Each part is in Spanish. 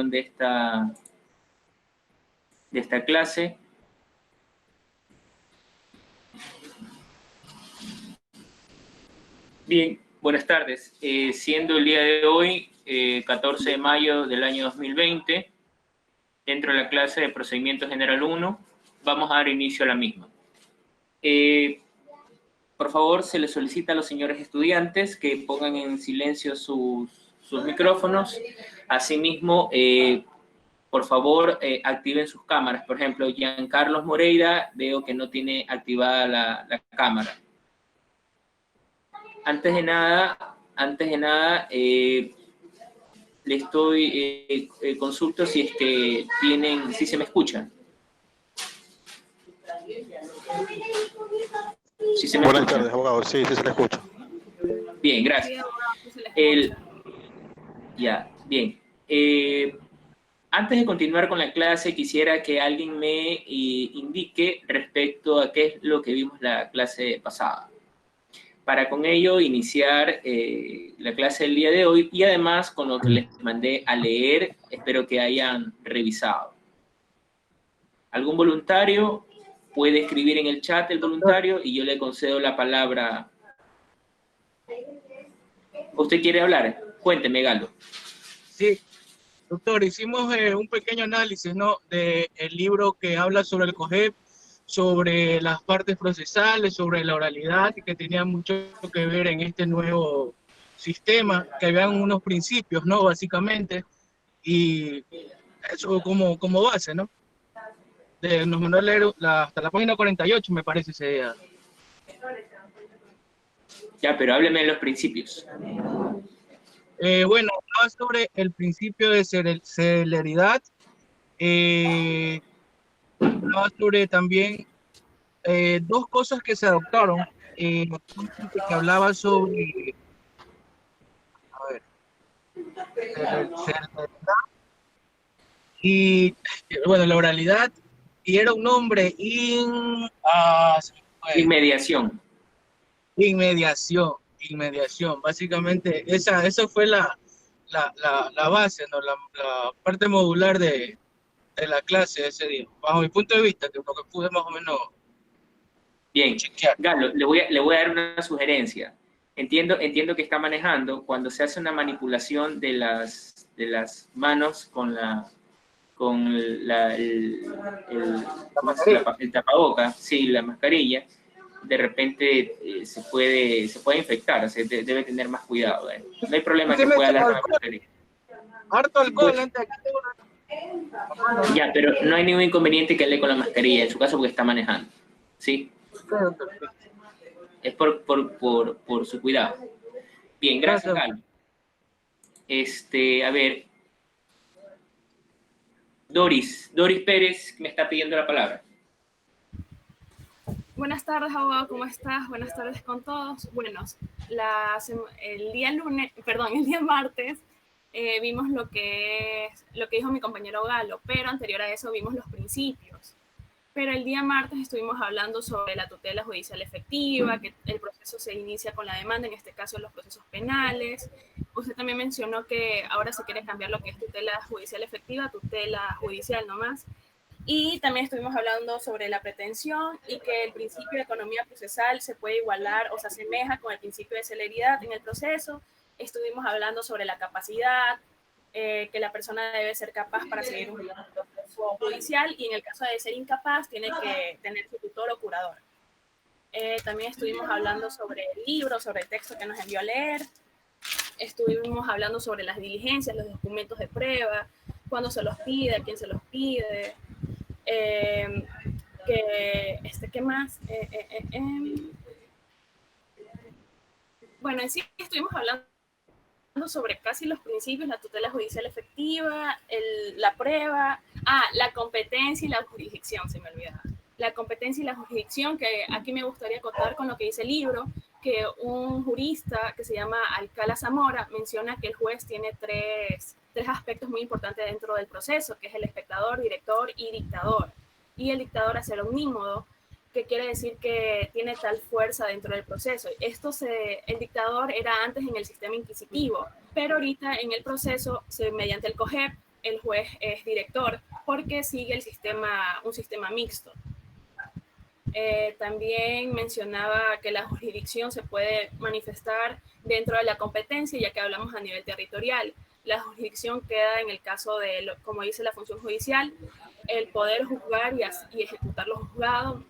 de esta clase. Bien, buenas tardes. Siendo el día de hoy, 14 de mayo del año 2020, dentro de la clase de Procedimiento General 1, vamos a dar inicio a la misma. Por favor, se les solicita a los señores estudiantes que pongan en silencio sus micrófonos. Asimismo, por favor, activen sus cámaras. Por ejemplo, Giancarlos Moreira, veo que no tiene activada la cámara. Antes de nada, le consulto si es que si se me escuchan. Si se me Buenas escucha. tardes, abogado. Sí, se le escucha. Bien, gracias. Bien. Antes de continuar con la clase, quisiera que alguien me indique respecto a qué es lo que vimos la clase pasada. Para con ello iniciar la clase del día de hoy y además con lo que les mandé a leer, espero que hayan revisado. ¿Algún voluntario? Puede escribir en el chat el voluntario y yo le concedo la palabra. ¿Usted quiere hablar? Cuénteme, Galo. Sí, doctor, hicimos un pequeño análisis, ¿no?, del libro que habla sobre el COGEP, sobre las partes procesales, sobre la oralidad, y que tenía mucho que ver en este nuevo sistema, que habían unos principios, ¿no?, básicamente, y eso como base, ¿no? Nos mandó a leer hasta la página 48, me parece ese día. Ya, pero hábleme de los principios. Bueno, hablaba sobre el principio de celeridad, hablaba sobre también dos cosas que se adoptaron, que hablaba sobre, a ver, celeridad y, bueno, la oralidad, y era un nombre, Inmediación. Inmediación, básicamente, esa fue la base, ¿no?, la parte modular de la clase de ese día, bajo mi punto de vista, que es lo que pude más o menos bien chequear. Galo, le voy a dar una sugerencia. Entiendo que está manejando cuando se hace una manipulación de las manos con el tapaboca, sí, la mascarilla, de repente se puede infectar, o sea, debe tener más cuidado. No hay problema que pueda hablar con la mascarilla. Harto alcohol antes de que Ya, pero no hay ningún inconveniente que hable con la mascarilla, en su caso porque está manejando, ¿sí? Es por su cuidado. Bien, gracias, Galo. A ver, Doris Pérez me está pidiendo la palabra. Buenas tardes, abogado, ¿cómo estás? Buenas tardes con todos. Bueno, el día martes vimos lo que dijo mi compañero Galo, pero anterior a eso vimos los principios. Pero el día martes estuvimos hablando sobre la tutela judicial efectiva, que el proceso se inicia con la demanda, en este caso los procesos penales. Usted también mencionó que ahora se quiere cambiar lo que es tutela judicial efectiva, tutela judicial nomás. Y también estuvimos hablando sobre la pretensión y que el principio de economía procesal se puede igualar o se asemeja con el principio de celeridad en el proceso. Estuvimos hablando sobre la capacidad, que la persona debe ser capaz para seguir un proceso judicial y en el caso de ser incapaz tiene que tener su tutor o curador. También estuvimos hablando sobre el libro, sobre el texto que nos envió a leer. Estuvimos hablando sobre las diligencias, los documentos de prueba, cuándo se los pide, a quién se los pide. ¿Qué más? Bueno, en sí estuvimos hablando sobre casi los principios, la tutela judicial efectiva, la prueba, la competencia y la jurisdicción, se me olvidaba. La competencia y la jurisdicción, que aquí me gustaría acotar con lo que dice el libro, que un jurista que se llama Alcalá Zamora menciona que el juez tiene tres aspectos muy importantes dentro del proceso, que es el espectador, director y dictador. Y el dictador es el omnímodo, que quiere decir que tiene tal fuerza dentro del proceso. El dictador era antes en el sistema inquisitivo, pero ahorita en el proceso, mediante el COGEP, el juez es director, porque sigue un sistema mixto. También mencionaba que la jurisdicción se puede manifestar dentro de la competencia, ya que hablamos a nivel territorial. La jurisdicción queda en el caso de, como dice la función judicial, el poder juzgar y ejecutar los juzgados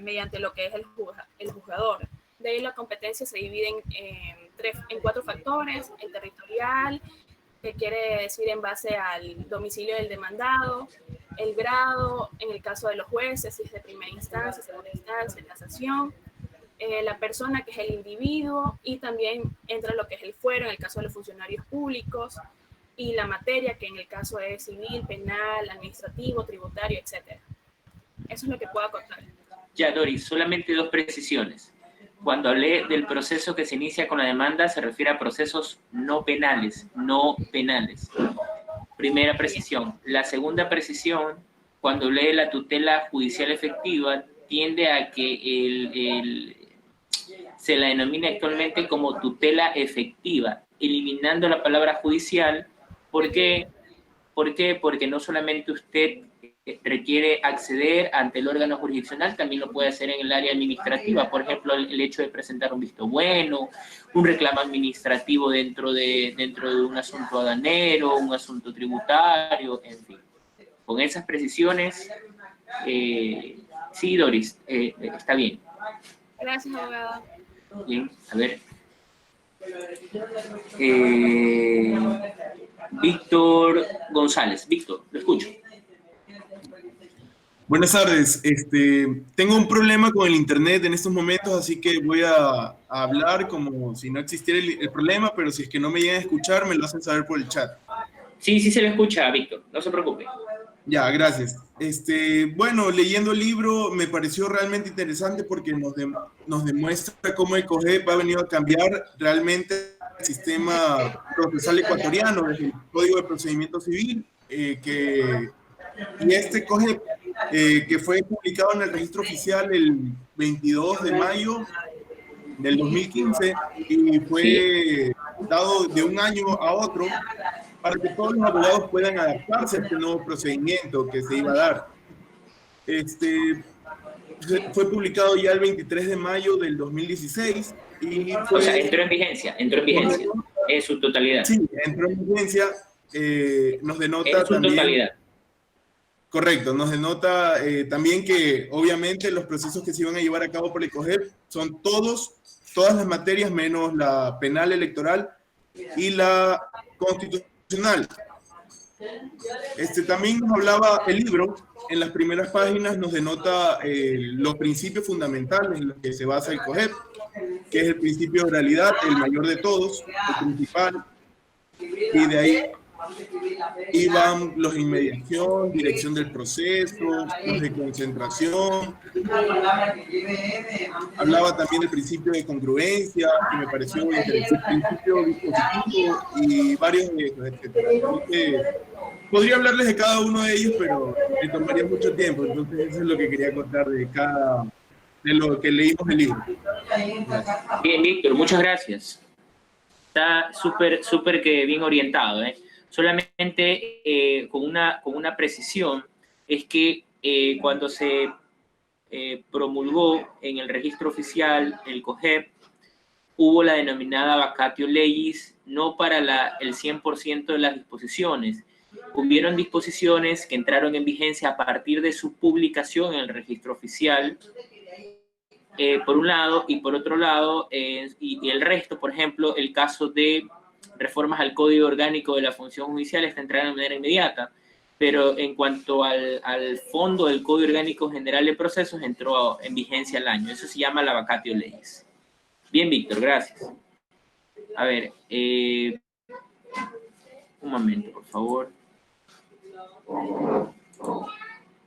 mediante lo que es el juzgador. De ahí la competencia se divide en 4 factores: el territorial, que quiere decir en base al domicilio del demandado; el grado, en el caso de los jueces, si es de primera instancia, segunda instancia, casación; la persona, que es el individuo; y también entra lo que es el fuero, en el caso de los funcionarios públicos; y la materia, que en el caso es civil, penal, administrativo, tributario, etc. Eso es lo que puedo contar. Ya, Doris, solamente 2 precisiones. Cuando hablé del proceso que se inicia con la demanda, se refiere a procesos no penales, no penales. Primera precisión. La segunda precisión, cuando hablé de la tutela judicial efectiva, tiende a que se la denomina actualmente como tutela efectiva, eliminando la palabra judicial. ¿Por qué? ¿Por qué? Porque no solamente usted requiere acceder ante el órgano jurisdiccional, también lo puede hacer en el área administrativa. Por ejemplo, el hecho de presentar un visto bueno, un reclamo administrativo dentro de un asunto aduanero, un asunto tributario, en fin. Con esas precisiones, sí, Doris, está bien. Gracias, abogada. Bien, a ver. Víctor González. Víctor, lo escucho. Buenas tardes. Tengo un problema con el internet en estos momentos, así que voy a hablar como si no existiera el problema, pero si es que no me llegan a escuchar, me lo hacen saber por el chat. Sí, sí se lo escucha, Víctor, no se preocupe. Ya, gracias. Bueno, leyendo el libro me pareció realmente interesante porque nos demuestra cómo el COGEP ha venido a cambiar realmente el sistema procesal ecuatoriano, desde el Código de Procedimiento Civil, y este COGEP, que fue publicado en el registro oficial el 22 de mayo del 2015 y fue dado de un año a otro para que todos los abogados puedan adaptarse a este nuevo procedimiento que se iba a dar. Fue publicado ya el 23 de mayo del 2016 y o sea, entró en vigencia en su totalidad. Sí, entró en vigencia, nos denota en su también... totalidad. Correcto, nos denota también que obviamente los procesos que se iban a llevar a cabo por el COGEP son todas las materias menos la penal electoral y la constitucional. También nos hablaba el libro, en las primeras páginas nos denota los principios fundamentales en los que se basa el COGEP, que es el principio de oralidad, el mayor de todos, el principal, y de ahí iban los de inmediación, dirección del proceso, los de concentración. Hablaba también del principio de congruencia, que me pareció interesante, el principio dispositivo y varios de ellos, etc. Podría hablarles de cada uno de ellos, pero me tomaría mucho tiempo, entonces eso es lo que quería contar de lo que leímos del libro. Gracias. Bien, Víctor, muchas gracias. Está súper que bien orientado, ¿eh? Solamente con una precisión, es que cuando se promulgó en el registro oficial el COGEP, hubo la denominada vacatio legis, no para el 100% de las disposiciones. Hubieron disposiciones que entraron en vigencia a partir de su publicación en el registro oficial, por un lado, y por otro lado, y el resto, por ejemplo, el caso de reformas al Código Orgánico de la Función Judicial está entrando de manera inmediata, pero en cuanto al fondo del Código Orgánico General de Procesos entró en vigencia al año. Eso se llama la vacatio legis. Bien, Víctor, gracias. A ver, un momento, por favor.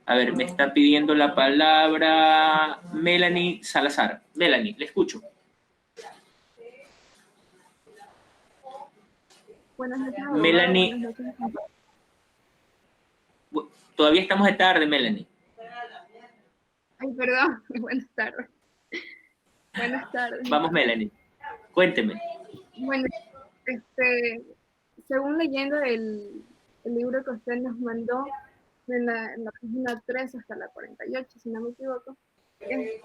A ver, me está pidiendo la palabra Melanie Salazar. Melanie, le escucho. Buenas noches, Melanie. Buenas noches. Todavía estamos de tarde, Melanie. Ay, perdón. Buenas tardes. Buenas tardes. Vamos, Melanie. Cuénteme. Bueno, según leyendo el libro que usted nos mandó en la página 3 hasta la 48, si no me equivoco. Antes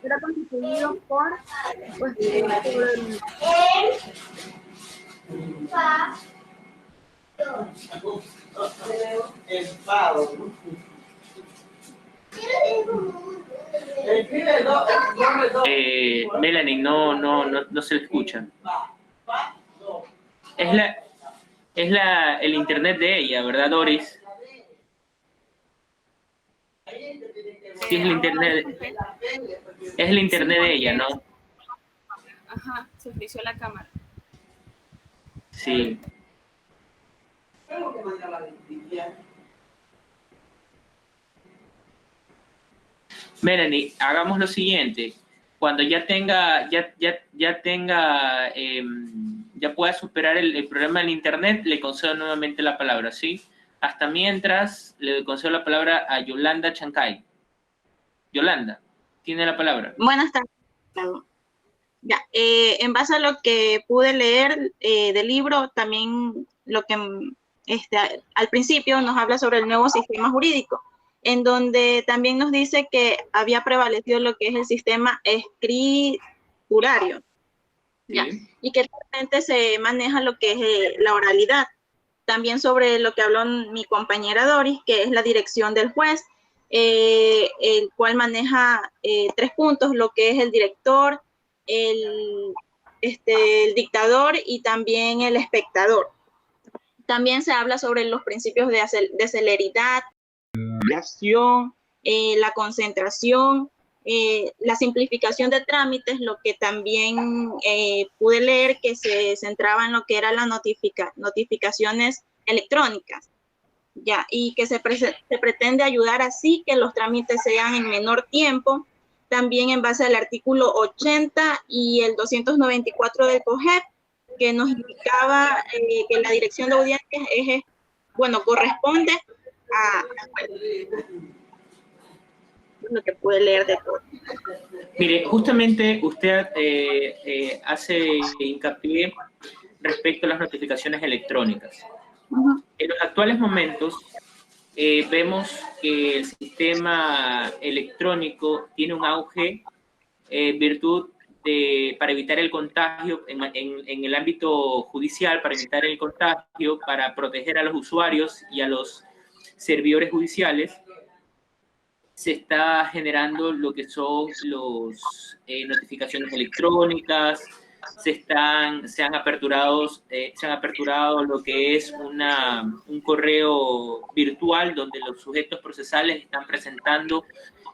era constituido por, pues, por Melanie, no se le escucha. El internet de ella, ¿verdad, Doris? Sí, es el internet. Es el internet de ella, ¿no? Ajá, se frició la cámara. Sí. Melanie, hagamos lo siguiente. Cuando ya tenga, ya pueda superar el problema del internet, le concedo nuevamente la palabra, ¿sí? Hasta mientras, le concedo la palabra a Yolanda Chancay. Yolanda, tiene la palabra. Buenas tardes. Ya, en base a lo que pude leer del libro, también lo que al principio nos habla sobre el nuevo sistema jurídico, en donde también nos dice que había prevalecido lo que es el sistema escriturario, Sí. ¿ya? Y que realmente se maneja lo que es la oralidad. También sobre lo que habló mi compañera Doris, que es la dirección del juez, el cual maneja 3 puntos, lo que es el director, el dictador y también el espectador. También se habla sobre los principios de celeridad, la acción, la concentración, la simplificación de trámites, lo que también pude leer que se centraba en lo que eran las notificaciones electrónicas, ya, y que se pretende ayudar así que los trámites sean en menor tiempo, también en base al artículo 80 y el 294 del COGEP, que nos indicaba que la dirección de audiencias corresponde a lo que puede leer de todo. Mire, justamente usted hace hincapié respecto a las notificaciones electrónicas. En los actuales momentos vemos que el sistema electrónico tiene un auge virtud para evitar el contagio en el ámbito judicial, para evitar el contagio, para proteger a los usuarios y a los servidores judiciales. Se está generando lo que son las notificaciones electrónicas, se han aperturado lo que es un correo virtual donde los sujetos procesales están presentando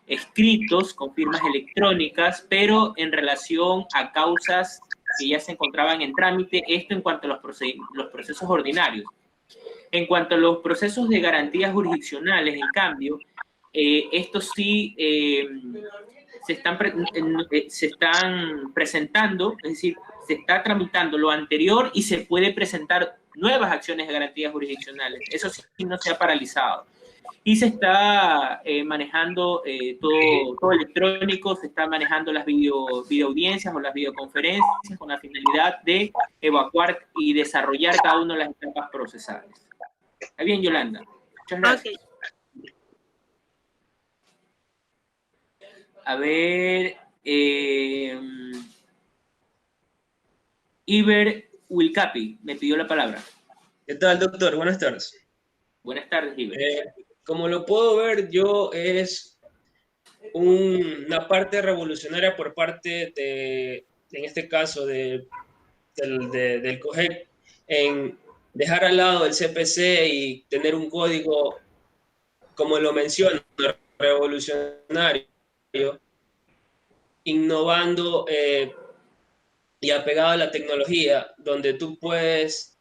escritos con firmas electrónicas, pero en relación a causas que ya se encontraban en trámite, esto en cuanto a los procesos ordinarios. En cuanto a los procesos de garantías jurisdiccionales, en cambio, estos sí se están presentando, es decir, se está tramitando lo anterior y se puede presentar nuevas acciones de garantías jurisdiccionales. Eso sí no se ha paralizado. Y se está manejando todo electrónico, se está manejando las videoaudiencias o las videoconferencias con la finalidad de evacuar y desarrollar cada una de las etapas procesales. Está bien, Yolanda. Muchas gracias. Okay. A ver, Iber Wilcapi me pidió la palabra. ¿Qué tal, doctor? Buenas tardes. Buenas tardes, Iber. Como lo puedo ver, yo es una parte revolucionaria por parte en este caso, del COGEP, en dejar al lado el CPC y tener un código, como lo menciono, revolucionario, innovando y apegado a la tecnología, donde tú puedes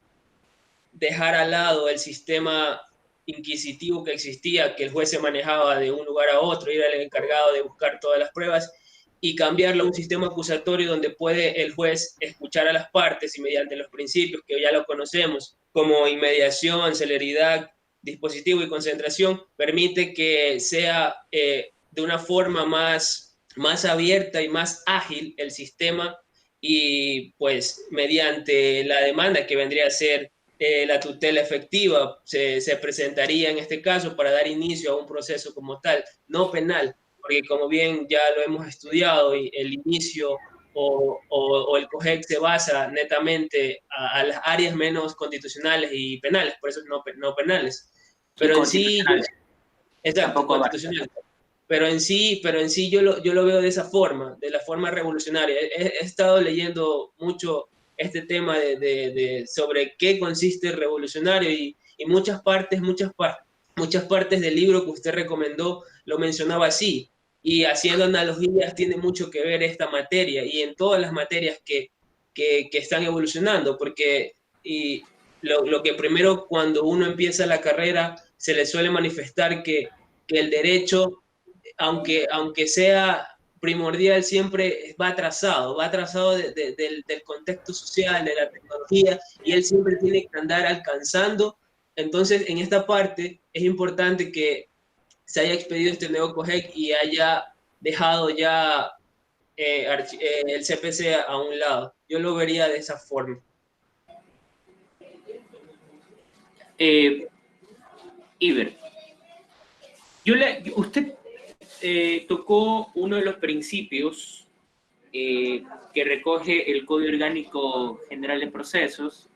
dejar al lado el sistema inquisitivo que existía, que el juez se manejaba de un lugar a otro, era el encargado de buscar todas las pruebas, y cambiarlo a un sistema acusatorio donde puede el juez escuchar a las partes y mediante los principios que ya lo conocemos, como inmediación, celeridad, dispositivo y concentración, permite que sea de una forma más abierta y más ágil el sistema y pues mediante la demanda que vendría a ser la tutela efectiva, se presentaría en este caso para dar inicio a un proceso como tal, no penal, porque como bien ya lo hemos estudiado, el inicio o el COGEC se basa netamente a las áreas menos constitucionales y penales, por eso no penales. Pero en sí, exacto, constitucional. Pero en sí yo lo veo de esa forma, de la forma revolucionaria. He estado leyendo mucho este tema sobre qué consiste el revolucionario y muchas partes del libro que usted recomendó lo mencionaba así. Y haciendo analogías tiene mucho que ver esta materia y en todas las materias que están evolucionando, porque lo que primero cuando uno empieza la carrera se le suele manifestar que el derecho, aunque sea primordial, siempre va atrasado del contexto social, de la tecnología, y él siempre tiene que andar alcanzando. Entonces, en esta parte es importante que se haya expedido este nuevo COGEC y haya dejado ya el CPC a un lado. Yo lo vería de esa forma. Iber, usted tocó uno de los principios que recoge el Código Orgánico General de Procesos.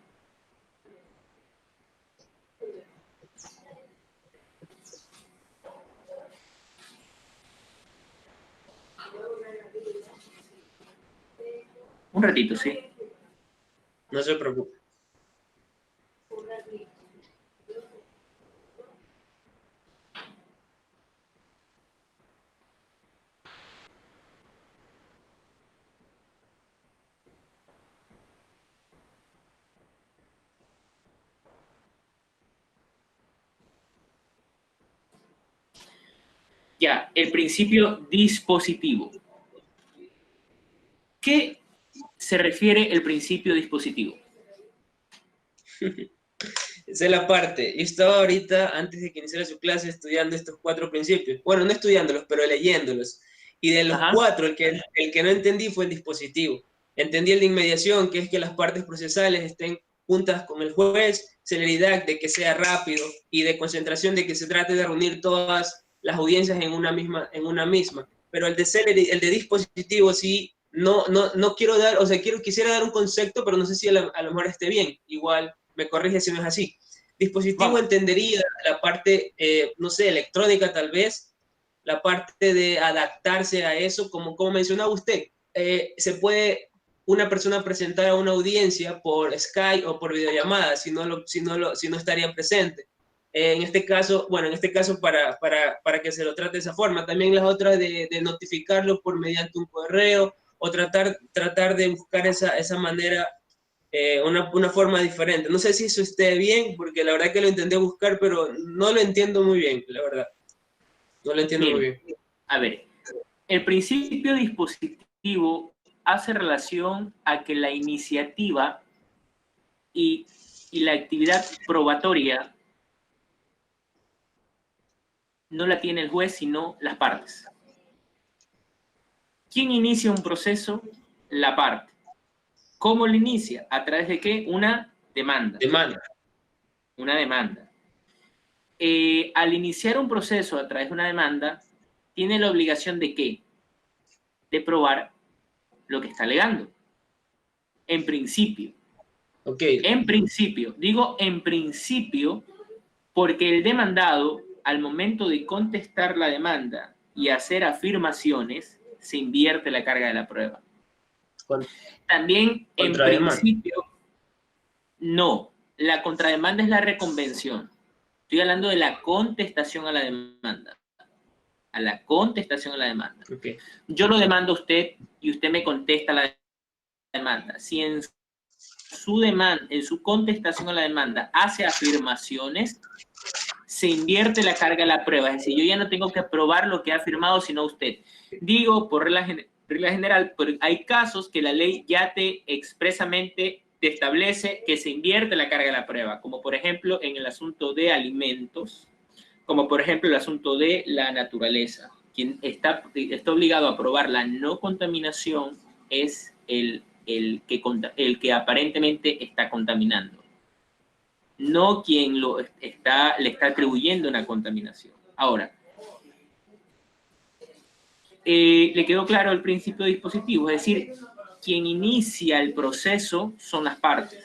Un ratito, sí. No se preocupe. Ya, el principio dispositivo. ¿Qué se refiere el principio dispositivo? Esa es la parte. Yo estaba ahorita, antes de que iniciara su clase, estudiando estos 4 principios. Bueno, no estudiándolos, pero leyéndolos. Y de los 4, el que no entendí fue el dispositivo. Entendí el de inmediación, que es que las partes procesales estén juntas con el juez, celeridad de que sea rápido y de concentración de que se trate de reunir todas las audiencias en una misma. Pero el de dispositivo sí, no quiero dar, o sea, quisiera dar un concepto, pero no sé si a lo mejor esté bien. Igual me corrige si no es así. Dispositivo entendería la parte, no sé, electrónica tal vez, la parte de adaptarse a eso, como mencionaba usted, se puede una persona presentar a una audiencia por Skype o por videollamada, si no estaría presente. En este caso para que se lo trate de esa forma. También las otras de notificarlo por mediante un correo o tratar de buscar esa manera, una forma diferente. No sé si eso esté bien, porque la verdad que lo intenté buscar, pero no lo entiendo muy bien, la verdad. No lo entiendo muy bien. A ver, el principio dispositivo hace relación a que la iniciativa y la actividad probatoria no la tiene el juez, sino las partes. ¿Quién inicia un proceso? La parte. ¿Cómo lo inicia? ¿A través de qué? Una demanda. Una demanda. Al iniciar un proceso a través de una demanda, tiene la obligación de ¿qué? De probar lo que está alegando. En principio. En principio. Digo en principio porque el demandado, al momento de contestar la demanda y hacer afirmaciones, se invierte la carga de la prueba. También, en principio, no. La contrademanda es la reconvención. Estoy hablando de la contestación a la demanda. A la contestación a la demanda. Yo lo demando a usted y usted me contesta la demanda. Si en su contestación a la demanda hace afirmaciones, se invierte la carga de la prueba. Es decir, yo ya no tengo que probar lo que ha afirmado, sino usted. Digo, por regla general, pero hay casos que la ley ya expresamente te establece que se invierte la carga de la prueba, como por ejemplo en el asunto de alimentos, como por ejemplo el asunto de la naturaleza. Quien está obligado a probar la no contaminación es el el que aparentemente está contaminando, no quien le está atribuyendo una contaminación. Ahora, le quedó claro el principio dispositivo, es decir, quien inicia el proceso son las partes.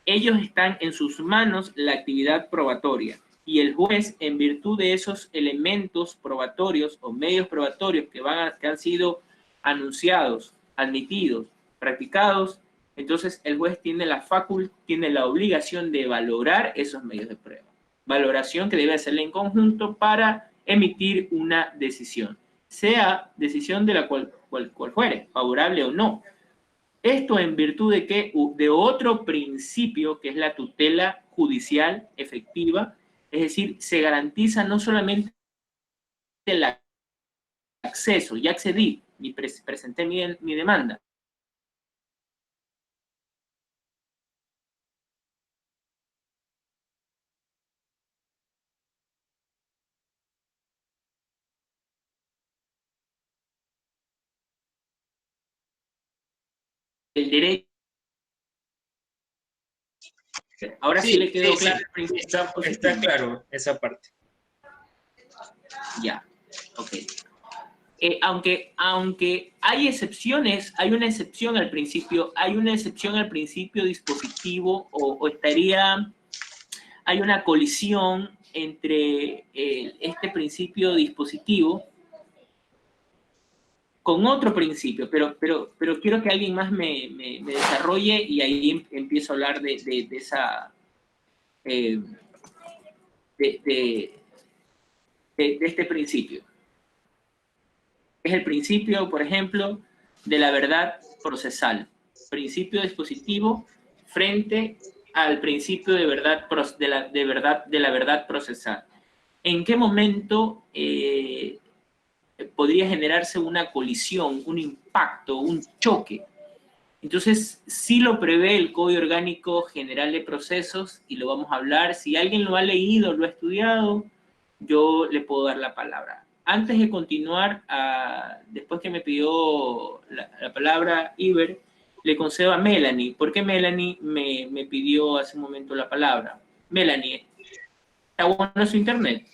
Ellos están en sus manos la actividad probatoria y el juez, en virtud de esos elementos probatorios o medios probatorios que han sido anunciados, admitidos, practicados, entonces el juez tiene la obligación de valorar esos medios de prueba. Valoración que debe hacerle en conjunto para emitir una decisión, sea decisión de la cual fuere, favorable o no. Esto en virtud de otro principio que es la tutela judicial efectiva, es decir, se garantiza no solamente el acceso, ya accedí, presenté mi demanda. El derecho. Ahora sí le quedó claro. Está claro esa parte. Ya, ok. Aunque hay excepciones, hay una excepción al principio dispositivo hay una colisión entre este principio dispositivo con otro principio, pero quiero que alguien más me desarrolle y ahí empiezo a hablar de este principio. Es el principio, por ejemplo, de la verdad procesal. Principio dispositivo frente al principio de la verdad procesal. ¿En qué momento podría generarse una colisión, un impacto, un choque? Entonces, sí lo prevé el Código Orgánico General de Procesos y lo vamos a hablar. Si alguien lo ha leído, lo ha estudiado, yo le puedo dar la palabra. Antes de continuar, después que me pidió la palabra Iber, le concedo a Melanie, porque Melanie me pidió hace un momento la palabra. Melanie, ¿está bueno su internet?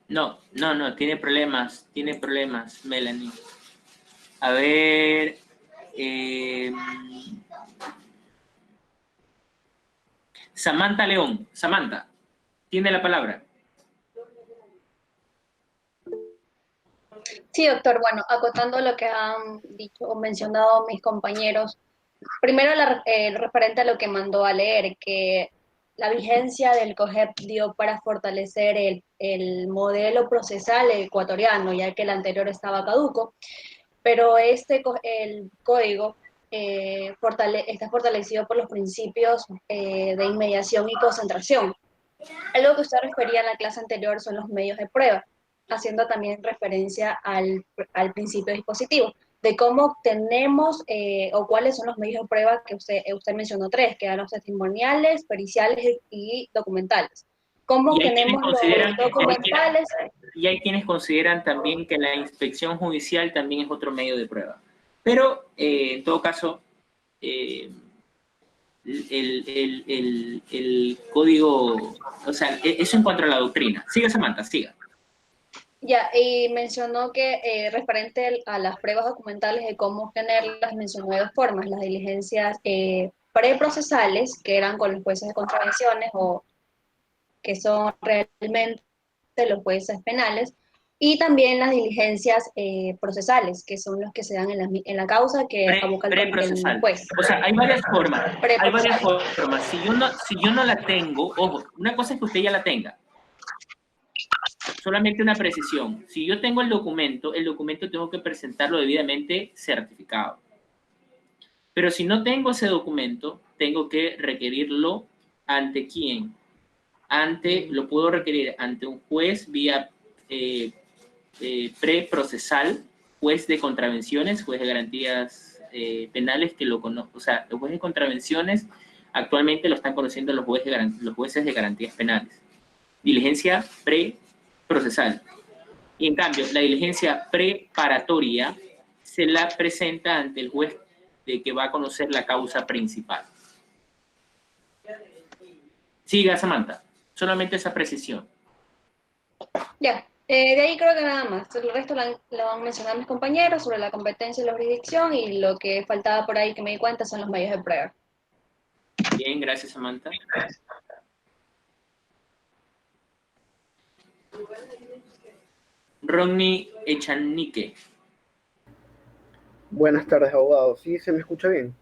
No, tiene problemas, Melanie. A ver, Samantha León, Samantha, tiene la palabra. Sí, doctor, bueno, acotando lo que han dicho o mencionado mis compañeros, primero referente a lo que mandó a leer, que la vigencia del COGEP dio para fortalecer el modelo procesal ecuatoriano, ya que el anterior estaba caduco, pero el código está fortalecido por los principios de inmediación y concentración. Algo que usted refería en la clase anterior son los medios de prueba, haciendo también referencia al principio dispositivo, de cómo obtenemos o cuáles son los medios de prueba que usted mencionó 3, que eran los testimoniales, periciales y documentales. ¿Cómo obtenemos los documentales? Y hay quienes consideran también que la inspección judicial también es otro medio de prueba. Pero, en todo caso, el código, o sea, eso en cuanto a la doctrina. Siga, Samantha, siga. Ya, y mencionó que referente a las pruebas documentales de cómo obtenerlas, mencionó de 2 formas, las diligencias preprocesales, que eran con los jueces de contravenciones o que son realmente los jueces penales, y también las diligencias procesales, que son los que se dan en la causa que aboca el juez. O sea, hay varias formas. Si yo no la tengo, ojo, una cosa es que usted ya la tenga. Solamente una precisión. Si yo tengo el documento tengo que presentarlo debidamente certificado. Pero si no tengo ese documento, tengo que requerirlo ¿ante quién? Lo puedo requerir ante un juez vía preprocesal, juez de contravenciones, juez de garantías penales, que lo conoce, o sea, los jueces de contravenciones actualmente lo están conociendo los jueces de garantías penales. Diligencia preprocesal. Y en cambio, la diligencia preparatoria se la presenta ante el juez de que va a conocer la causa principal. Siga, Samantha. Solamente esa precisión. Ya, de ahí creo que nada más. El resto lo han mencionado mis compañeros sobre la competencia y la jurisdicción, y lo que faltaba por ahí que me di cuenta son los medios de prueba. Bien, gracias, Samantha. Rodney Echanique. Buenas tardes, abogado. ¿Sí se me escucha bien?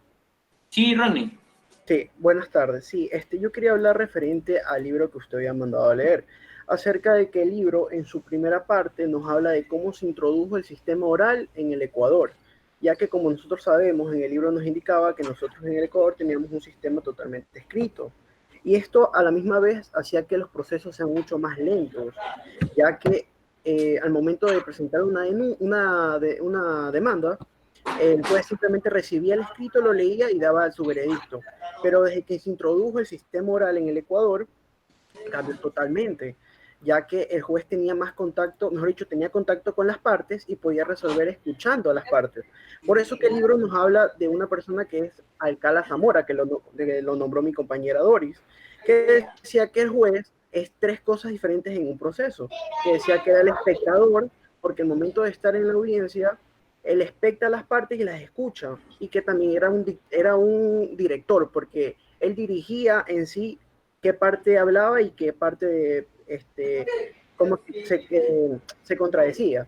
Sí, Rodney. Sí, buenas tardes. Sí, yo quería hablar referente al libro que usted había mandado a leer, acerca de que el libro en su primera parte nos habla de cómo se introdujo el sistema oral en el Ecuador, ya que como nosotros sabemos, en el libro nos indicaba que nosotros en el Ecuador teníamos un sistema totalmente escrito. Y esto a la misma vez hacía que los procesos sean mucho más lentos, ya que al momento de presentar una demanda, el juez simplemente recibía el escrito, lo leía y daba su veredicto. Pero desde que se introdujo el sistema oral en el Ecuador, cambió totalmente, ya que el juez tenía más contacto, mejor dicho, tenía contacto con las partes y podía resolver escuchando a las partes. Por eso que el libro nos habla de una persona que es Alcalá Zamora, que lo nombró mi compañera Doris, que decía que el juez es tres cosas diferentes en un proceso, que decía que era el espectador, porque al momento de estar en la audiencia, él especta a las partes y las escucha, y que también era un director, porque él dirigía en sí qué parte hablaba y qué parte cómo se contradecía,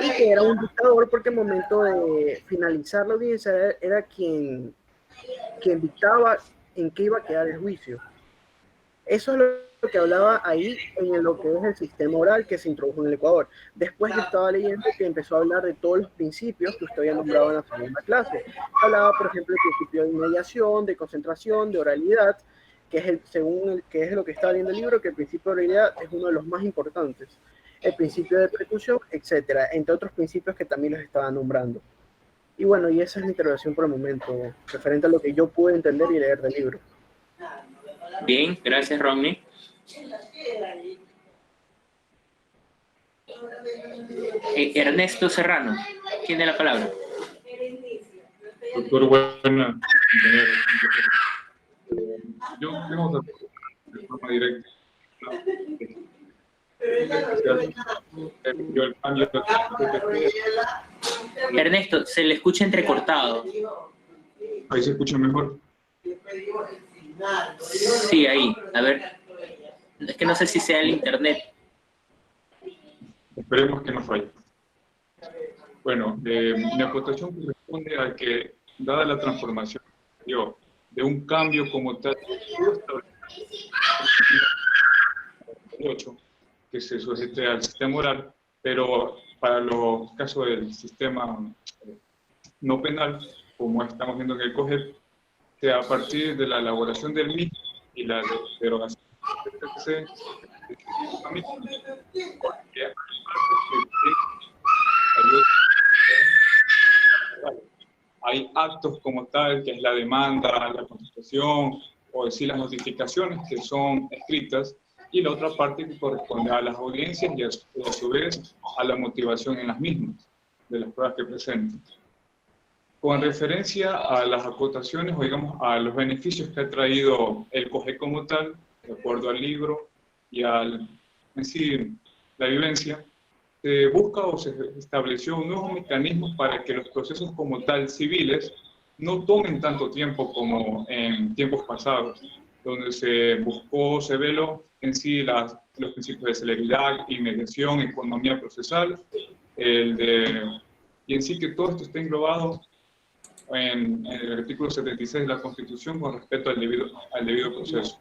y que era un dictador porque al momento de finalizar la audiencia era quien dictaba en qué iba a quedar el juicio. Eso es lo que hablaba ahí en lo que es el sistema oral que se introdujo en el Ecuador. Después yo estaba leyendo que empezó a hablar de todos los principios que usted había nombrado en la segunda clase. Hablaba, por ejemplo, del principio de inmediación, de concentración, de oralidad, que es lo que está leyendo el libro, que el principio de oralidad es uno de los más importantes. El principio de preclusión, etcétera, entre otros principios que también los estaba nombrando. Y bueno, y esa es mi intervención por el momento, referente a lo que yo pude entender y leer del libro. Bien, gracias, Rodney. Ernesto Serrano, tiene la palabra. Doctor, buenas. Yo tengo de forma directa. Ernesto, se le escucha entrecortado. Ahí se escucha mejor. Sí, ahí. A ver. Es que no sé si sea el internet. Esperemos que no falle. Bueno, mi aportación corresponde a que, dada la transformación de un cambio como tal, que se sujete al sistema oral, pero para los casos del sistema no penal, como estamos viendo en el COGEP, que a partir de la elaboración del mismo y la derogación del hay actos como tal, que es la demanda, la contestación, o decir las notificaciones que son escritas, y la otra parte que corresponde a las audiencias y a su vez a la motivación en las mismas, de las pruebas que presentan. Con referencia a las acotaciones o digamos a los beneficios que ha traído el COGEP como tal, de acuerdo al libro y en sí la vivencia, se busca o se estableció un nuevo mecanismo para que los procesos como tal civiles no tomen tanto tiempo como en tiempos pasados, donde se buscó, se veló en sí los principios de celeridad, inmediación, economía procesal, y en sí que todo esto esté englobado en el artículo 76 de la Constitución con respecto al debido proceso.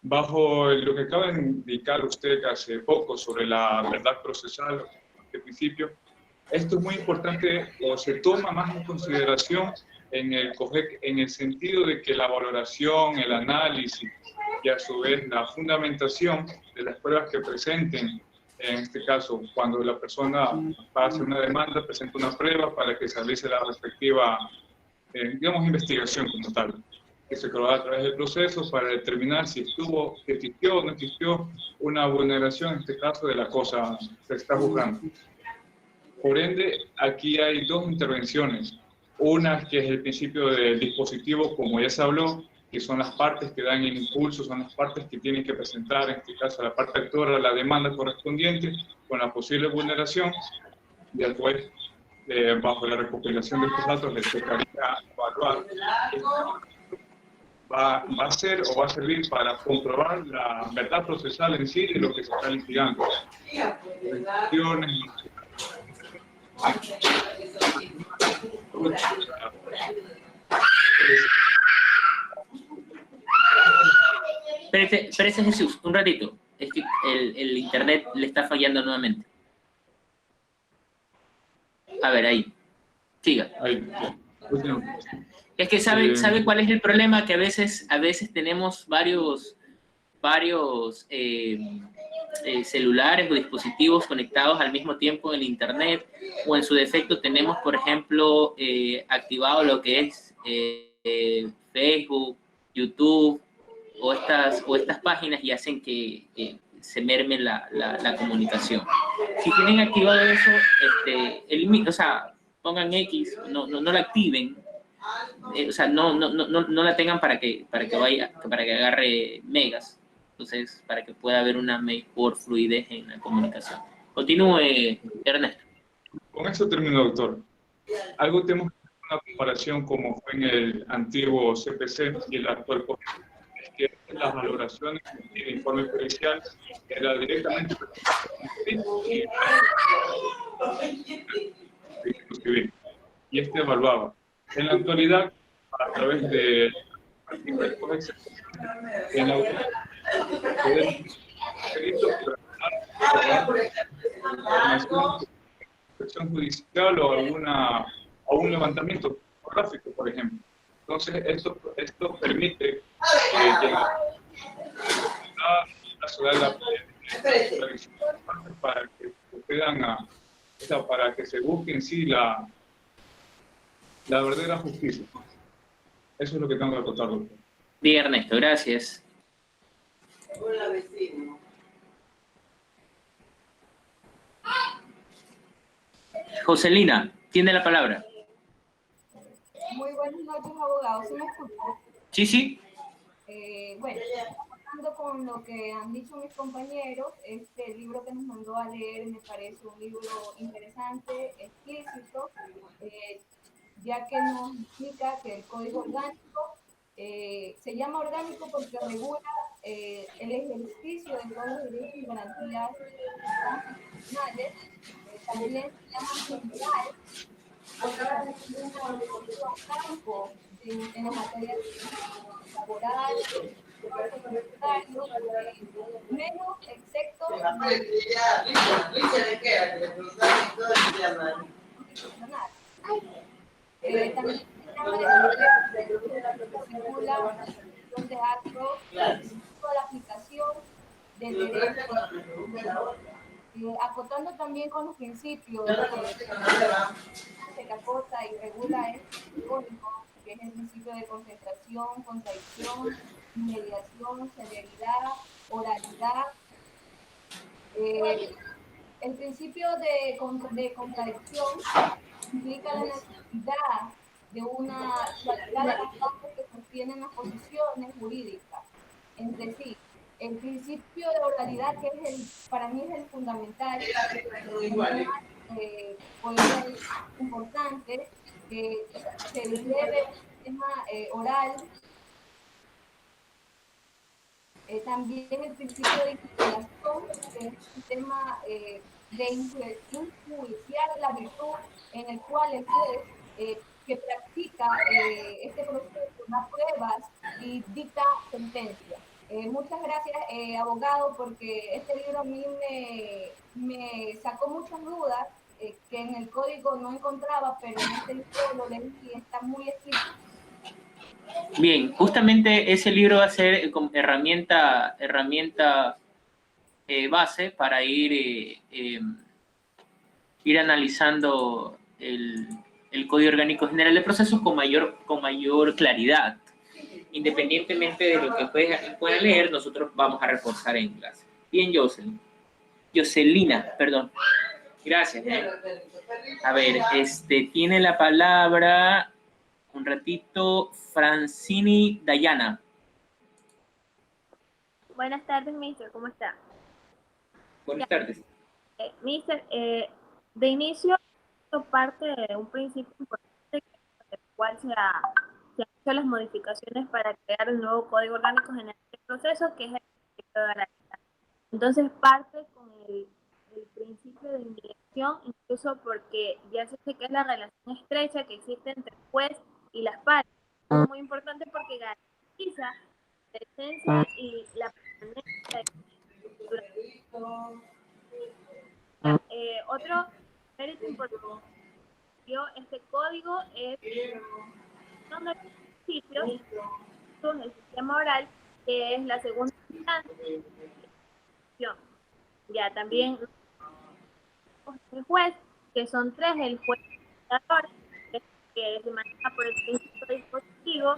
Bajo lo que acaba de indicar usted hace poco sobre la verdad procesal, de principio, esto es muy importante o se toma más en consideración en el COGEP en el sentido de que la valoración, el análisis y a su vez la fundamentación de las pruebas que presenten En este caso, cuando la persona va a hacer una demanda, presenta una prueba para que se realice la respectiva, digamos, investigación como tal, que se creó a través del proceso para determinar si existió o no existió una vulneración, en este caso, de la cosa que se está juzgando. Por ende, aquí hay dos intervenciones. Una que es el principio del dispositivo, como ya se habló, que son las partes que dan el impulso, son las partes que tienen que presentar, en este caso, la parte actora, la demanda correspondiente con la posible vulneración. Después, bajo la recopilación de estos datos, les tocaría evaluar. Va a ser o va a servir para comprobar la verdad procesal en sí de lo que se está litigando. Espérese, Jesús, un ratito. Es que el internet le está fallando nuevamente. A ver, ahí. Siga. Ahí. Es que sabe cuál es el problema, que a veces tenemos varios celulares o dispositivos conectados al mismo tiempo en el internet, o en su defecto tenemos, por ejemplo, activado lo que es Facebook, YouTube, o estas páginas, y hacen que se merme la comunicación. Si tienen activado eso, o sea, pongan X, no la activen, o sea, no la tengan para que agarre megas. Entonces, para que pueda haber una mejor fluidez en la comunicación. Continúe, Ernesto. Con eso termino, doctor. Algo tenemos que hacer una comparación como fue en el antiguo CPC y el actual COGEP, es que las valoraciones del informe pericial era directamente y evaluaba. En la actualidad, a través de artículos COGEP, en la inspección judicial o un levantamiento gráfico, por ejemplo. Entonces, esto permite que la ciudad para que puedan para que se busque en sí la verdadera justicia. Eso es lo que tengo que acotar, doctor. Bien, Ernesto, gracias. Hola, vecino. Joselina, tiene la palabra. Muy buenas noches, abogado. ¿Sí me escuchan? Sí, sí. Bueno, hablando con lo que han dicho mis compañeros, este libro que nos mandó a leer me parece un libro interesante, explícito, ya que nos explica que el Código Orgánico se llama orgánico porque regula el ejercicio de todos los derechos y garantías constitucionales. También se llama general porque es un campo en la materia laboral, menos excepto también regula de actos, la aplicación del derecho, acotando también con los principios que acota y regula el código, que es el principio de concentración, contradicción, mediación, celeridad, oralidad. El principio de contradicción implica la necesidad de una dualidad de las partes que sostienen las posiciones jurídicas entre sí. El principio de oralidad, que es para mí es el fundamental, pues es importante, que se debe un tema oral. También el principio de injuriación, que es un tema de injuriar la virtud, en el cual el juez que practica este proceso da pruebas y dicta sentencia. Muchas gracias, abogado, porque este libro a mí me sacó muchas dudas que en el código no encontraba, pero en este libro lo leí y está muy escrito. Bien, justamente ese libro va a ser como herramienta base para ir analizando el Código Orgánico General de Procesos con mayor claridad. Independientemente de lo que puedan leer, nosotros vamos a reforzar en clase. Bien, Jocelina, perdón. Gracias. A ver, tiene la palabra un ratito Francini Dayana. Buenas tardes, mister. ¿Cómo está? Buenas tardes. Mister, de inicio, parte de un principio importante con el cual se han hecho las modificaciones para crear el nuevo Código Orgánico General de Procesos, que es el principio de oralidad. Entonces, parte con el principio de inmigración, incluso porque ya se sé que es la relación estrecha que existe entre el juez y las partes. Es muy importante porque garantiza la esencia y la permanencia de otro mérito importante de este código es uno de los principios del sistema oral, que es la segunda instancia. Ya también el juez, que son tres: el juez dictador, que se maneja por el principio dispositivo,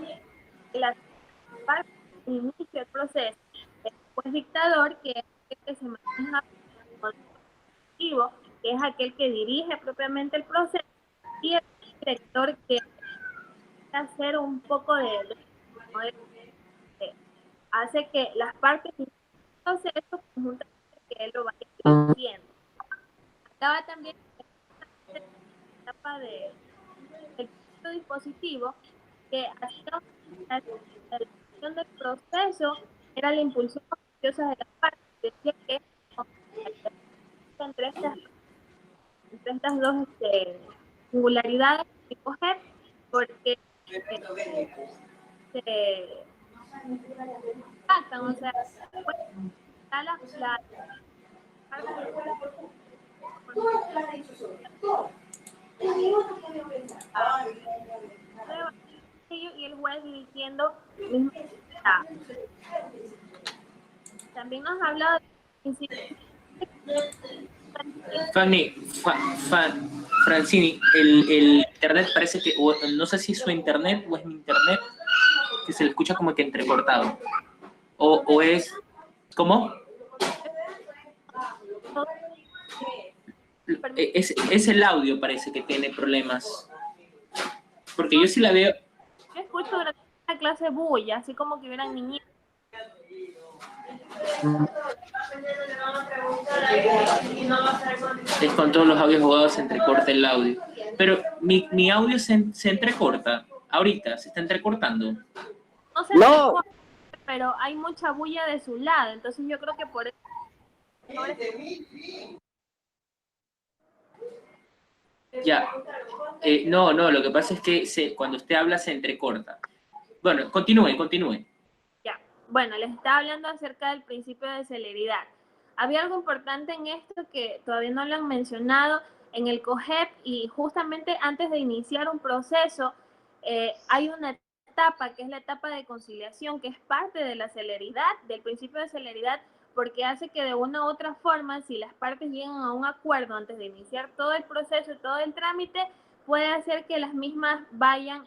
la parte del inicio del proceso, el juez dictador, que es el que se maneja por el dispositivo, que es aquel que dirige propiamente el proceso, y el director, que hacer un poco de hace que las partes del proceso conjuntamente que él lo vaya dirigiendo. Acaba también la etapa del dispositivo, que hacía la dirección del proceso, era la impulsión oficiosa de las partes, decía que entre estas dos singularidades de coger, porque se impactan, o sea, y el juez dirigiendo. También nos ha hablado de Francini, el internet parece que, no sé si es su internet o es mi internet, que se le escucha como que entrecortado. O es, ¿cómo? Es el audio, parece que tiene problemas. Porque yo sí la veo. Yo escucho durante la clase bulla, así como que hubieran niños. Es con todos los audios jugados se entrecorta el audio. Pero mi audio se entrecorta. Ahorita se está entrecortando. No sé si, pero hay mucha bulla de su lado, entonces yo creo que por eso. Ya. No, lo que pasa es que cuando usted habla se entrecorta. Bueno, continúe. Ya. Bueno, les estaba hablando acerca del principio de celeridad. Había algo importante en esto que todavía no lo han mencionado en el COGEP, y justamente antes de iniciar un proceso hay una etapa que es la etapa de conciliación, que es parte de la celeridad, del principio de celeridad, porque hace que de una u otra forma, si las partes llegan a un acuerdo antes de iniciar todo el proceso y todo el trámite, puede hacer que las mismas vayan,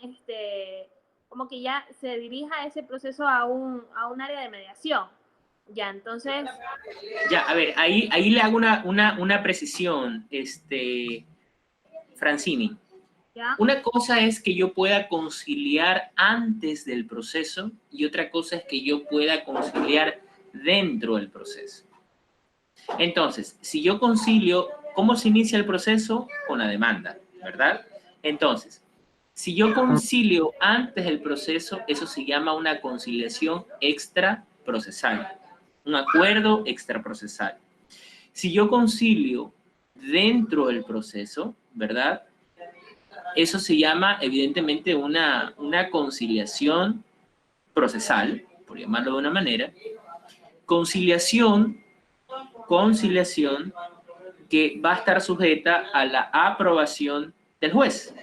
como que ya se dirija ese proceso a un área de mediación. Ya, entonces... Ya, a ver, ahí le hago una precisión, Francini. ¿Ya? Una cosa es que yo pueda conciliar antes del proceso y otra cosa es que yo pueda conciliar dentro del proceso. Entonces, si yo concilio, ¿cómo se inicia el proceso? Con la demanda, ¿verdad? Entonces, si yo concilio antes del proceso, eso se llama una conciliación extraprocesal, un acuerdo extraprocesal. Si yo concilio dentro del proceso, ¿verdad? Eso se llama, evidentemente, una conciliación procesal, por llamarlo de una manera. Conciliación que va a estar sujeta a la aprobación del juez.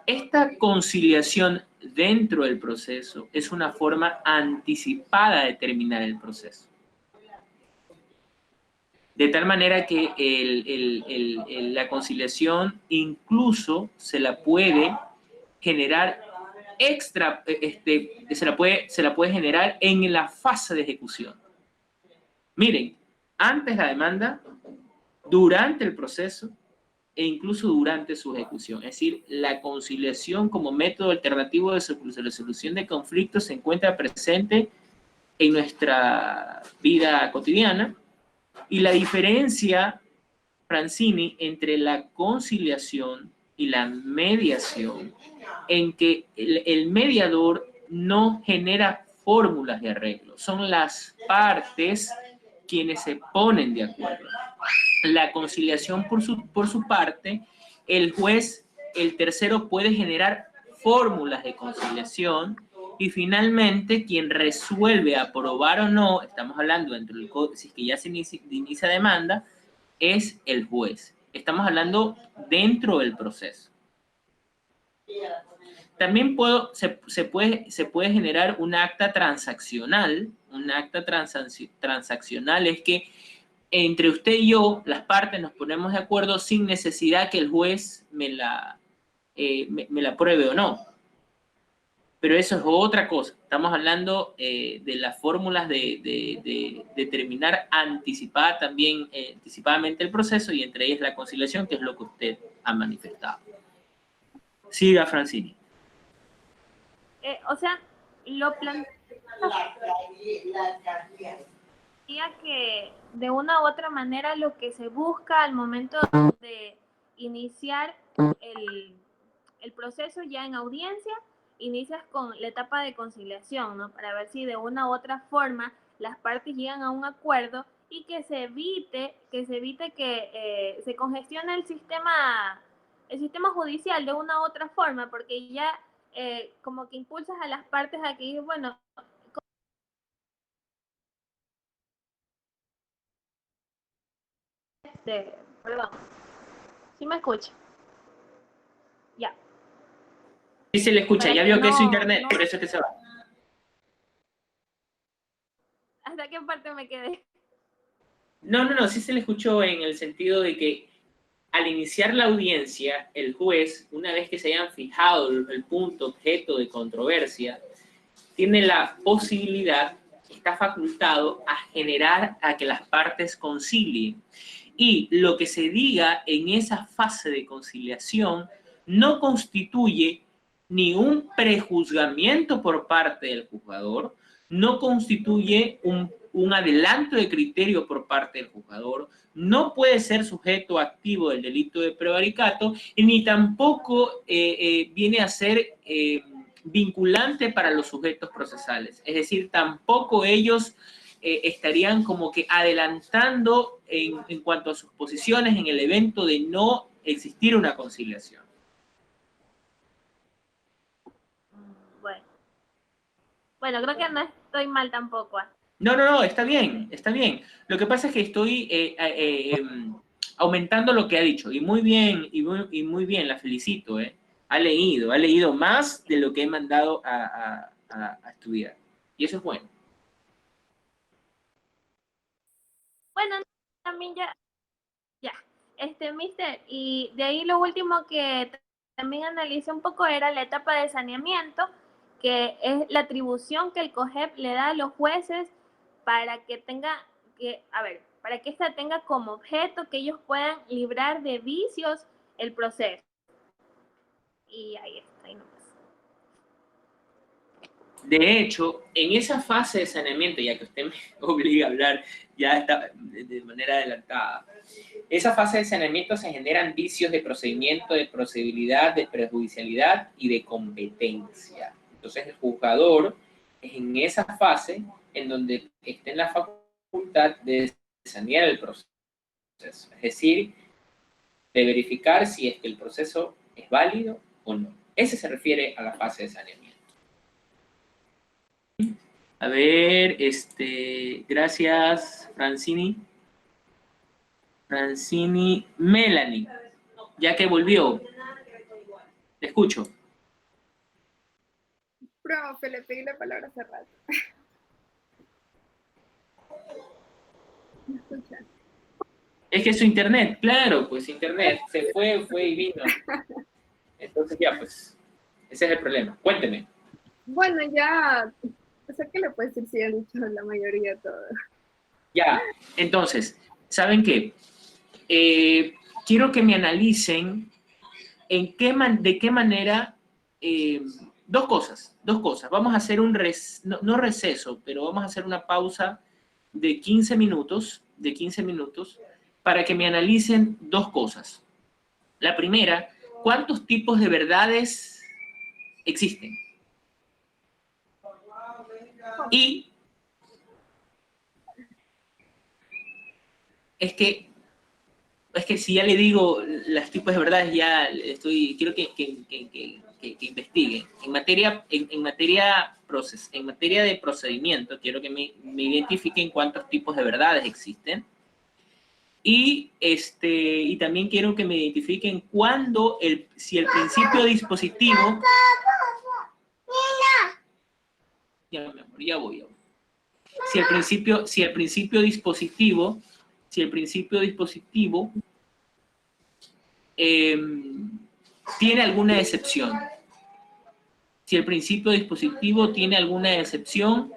Esta conciliación dentro del proceso, es una forma anticipada de terminar el proceso. De tal manera que la conciliación incluso se la puede generar extra, se la puede generar en la fase de ejecución. Miren, antes la demanda, durante el proceso e incluso durante su ejecución. Es decir, la conciliación como método alternativo de resolución de conflictos se encuentra presente en nuestra vida cotidiana. Y la diferencia, Francini, entre la conciliación y la mediación, en que el mediador no genera fórmulas de arreglo, son las partes quienes se ponen de acuerdo. La conciliación por su parte, el juez, el tercero, puede generar fórmulas de conciliación y finalmente quien resuelve aprobar o no, estamos hablando dentro del código, si es que ya se inicia demanda, es el juez. Estamos hablando dentro del proceso. También se puede generar un acta transaccional. Un acta transaccional es que entre usted y yo, las partes nos ponemos de acuerdo sin necesidad que el juez me la apruebe o no. Pero eso es otra cosa. Estamos hablando de las fórmulas de determinar anticipadamente el proceso, y entre ellas la conciliación, que es lo que usted ha manifestado. Siga, Francini. O sea, lo plantea que de una u otra manera lo que se busca al momento de iniciar el proceso ya en audiencia, inicias con la etapa de conciliación, ¿no? Para ver si de una u otra forma las partes llegan a un acuerdo y que se evite que se congestione el sistema judicial de una u otra forma, porque ya como que impulsas a las partes a que, bueno, perdón, ¿sí me escucha? Ya. Sí se le escucha, ya vio que es su internet, no, por eso es que se va. ¿Hasta qué parte me quedé? No, sí se le escuchó en el sentido de que al iniciar la audiencia, el juez, una vez que se hayan fijado el punto objeto de controversia, tiene la posibilidad, está facultado a que las partes concilien. Y lo que se diga en esa fase de conciliación no constituye ni un prejuzgamiento por parte del juzgador, no constituye un adelanto de criterio por parte del juzgador, no puede ser sujeto activo del delito de prevaricato, ni tampoco viene a ser vinculante para los sujetos procesales. Es decir, tampoco ellos estarían como que adelantando en cuanto a sus posiciones en el evento de no existir una conciliación. Bueno, creo que no estoy mal tampoco. No, está bien, está bien. Lo que pasa es que estoy aumentando lo que ha dicho, y muy bien, muy bien, la felicito, ha leído más de lo que he mandado a estudiar, y eso es bueno. Bueno, también ya, mister, y de ahí lo último que también analicé un poco era la etapa de saneamiento, que es la atribución que el COGEP le da a los jueces para que para que ésta tenga como objeto que ellos puedan librar de vicios el proceso. Y ahí está, ahí nomás. De hecho, en esa fase de saneamiento, ya que usted me obliga a hablar ya está de manera adelantada, esa fase de saneamiento se generan vicios de procedimiento, de procedibilidad, de prejudicialidad y de competencia. Entonces, el juzgador es en esa fase en donde está en la facultad de sanear el proceso. Es decir, de verificar si es que el proceso es válido o no. Ese se refiere a la fase de saneamiento. A ver, gracias, Francini. Melanie, ya que volvió. Te escucho. Profe, le pedí la palabra hace rato. ¿Me escucha? Es que su internet, claro, pues internet, se fue y vino. Entonces ya, pues, ese es el problema. Cuénteme. Bueno, ya, o sea, ¿qué le puedo decir si han dicho la mayoría de todo? Ya, entonces, ¿saben qué? Quiero que me analicen de qué manera, dos cosas. Vamos a hacer no receso, pero vamos a hacer una pausa de 15 minutos, para que me analicen dos cosas. La primera, ¿cuántos tipos de verdades existen? Y es que si ya le digo los tipos de verdades, quiero que investiguen. En materia de procedimiento, quiero que me identifiquen cuántos tipos de verdades existen. Y también quiero que me identifiquen si el principio dispositivo... Ya, mi amor, ya voy. Si el principio dispositivo tiene alguna excepción. Si el principio dispositivo tiene alguna excepción,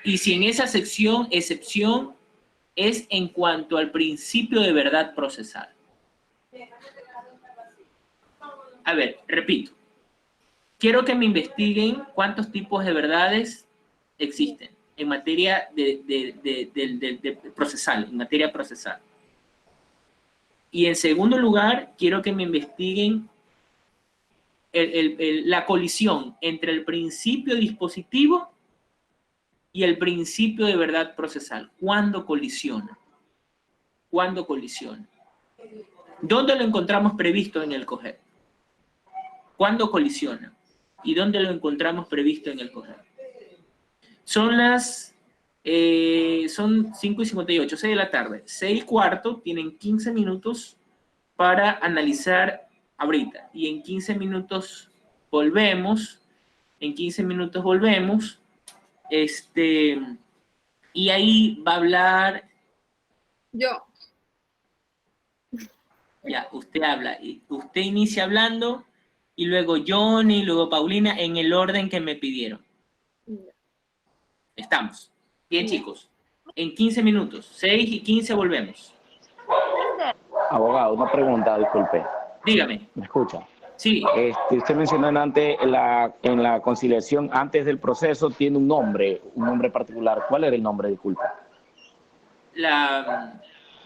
y si en esa excepción es en cuanto al principio de verdad procesal. A ver, repito. Quiero que me investiguen cuántos tipos de verdades existen en materia de procesal, en materia procesal. Y en segundo lugar, quiero que me investiguen la colisión entre el principio dispositivo y el principio de verdad procesal. ¿Cuándo colisiona? ¿Cuándo colisiona? ¿Dónde lo encontramos previsto en el COGEP? ¿Cuándo colisiona? ¿Y dónde lo encontramos previsto en el COGEP? Son 5:58, 6 de la tarde. 6:15, tienen 15 minutos para analizar ahorita. Y en 15 minutos volvemos. Y ahí va a hablar... Yo. Ya, usted habla. Usted inicia hablando y luego Johnny, luego Paulina, en el orden que me pidieron. Estamos. Bien, chicos. En 15 minutos. 6:15 volvemos. Abogado, una pregunta, disculpe. Dígame. ¿Me escucha? Sí. Usted mencionó antes en la conciliación, antes del proceso, tiene un nombre particular. ¿Cuál era el nombre, disculpe?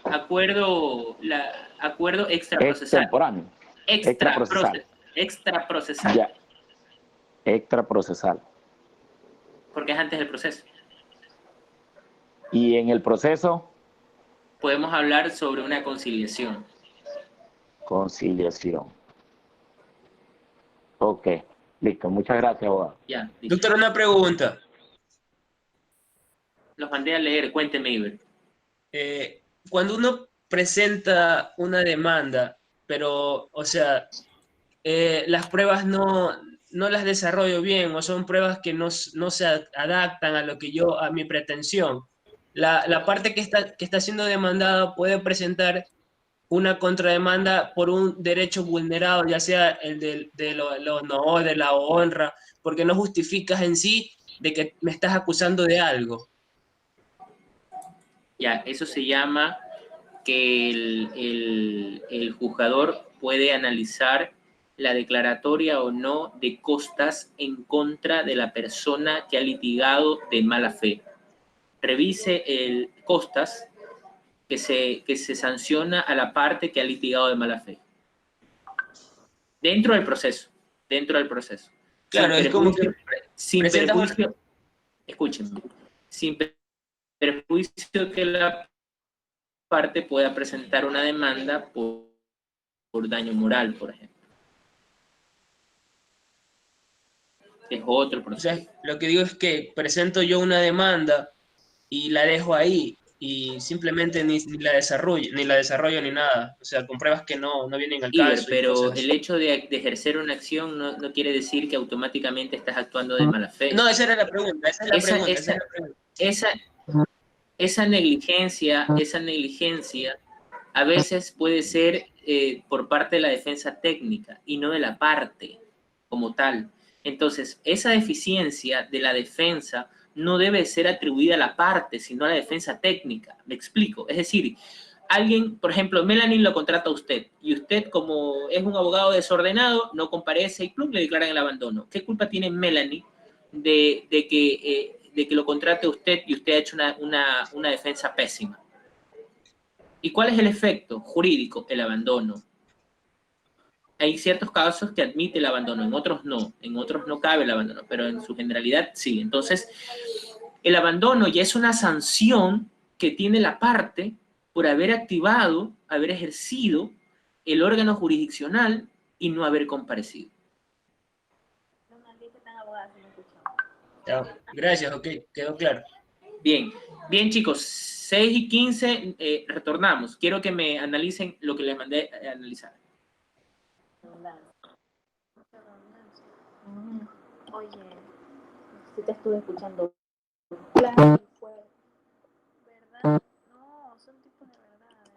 Acuerdo extraprocesal. Extemporáneo. Extraprocesal. Ya. Extraprocesal. Porque es antes del proceso. ¿Y en el proceso? Podemos hablar sobre una conciliación. Conciliación. Ok, listo. Muchas gracias, abogado. Ya, listo. Doctor, una pregunta. Los mandé a leer. Cuénteme, Iber. Cuando uno presenta una demanda, pero, o sea, las pruebas no las desarrollo bien, o son pruebas que no se adaptan a mi pretensión, la parte que está siendo demandada puede presentar una contrademanda por un derecho vulnerado, ya sea el de la honra, porque no justificas en sí de que me estás acusando de algo. Ya, eso se llama que el juzgador puede analizar la declaratoria o no de costas en contra de la persona que ha litigado de mala fe. Revise el costas que se sanciona a la parte que ha litigado de mala fe. Dentro del proceso. Claro, es como que sin perjuicio, escúchenme, sin perjuicio que la parte pueda presentar una demanda por daño moral, por ejemplo. Es otro proceso. O sea, lo que digo es que presento yo una demanda y la dejo ahí, y simplemente ni la desarrollo ni nada, o sea, con pruebas que no vienen al Iber, caso y pero cosas el así. hecho de ejercer una acción no quiere decir que automáticamente estás actuando de mala fe. No, esa era la pregunta, esa es la pregunta, esa es la pregunta. Esa negligencia a veces puede ser por parte de la defensa técnica y no de la parte como tal. Entonces, esa deficiencia de la defensa no debe ser atribuida a la parte, sino a la defensa técnica. Me explico. Es decir, alguien, por ejemplo, Melanie lo contrata a usted y usted, como es un abogado desordenado, no comparece y plum, le declaran el abandono. ¿Qué culpa tiene Melanie de que lo contrate a usted y usted ha hecho una defensa pésima? ¿Y cuál es el efecto jurídico? El abandono. Hay ciertos casos que admite el abandono, en otros no cabe el abandono, pero en su generalidad sí. Entonces, el abandono ya es una sanción que tiene la parte por haber activado, haber ejercido el órgano jurisdiccional y no haber comparecido. Gracias, ok, quedó claro. Bien, bien chicos, 6:15, retornamos. Quiero que me analicen lo que les mandé a analizar. Oye, sí te estuve escuchando. Claro, fue verdad. No, son tipos de verdades.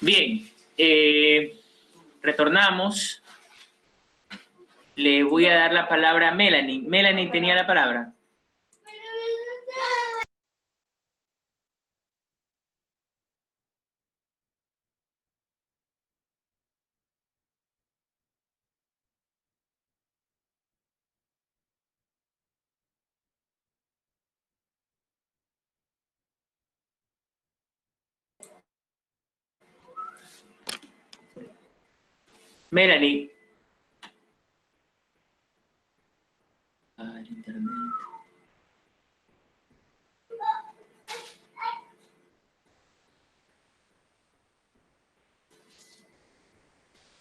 Bien, retornamos. Le voy a dar la palabra a Melanie. Melanie tenía la palabra. Melanie. Internet.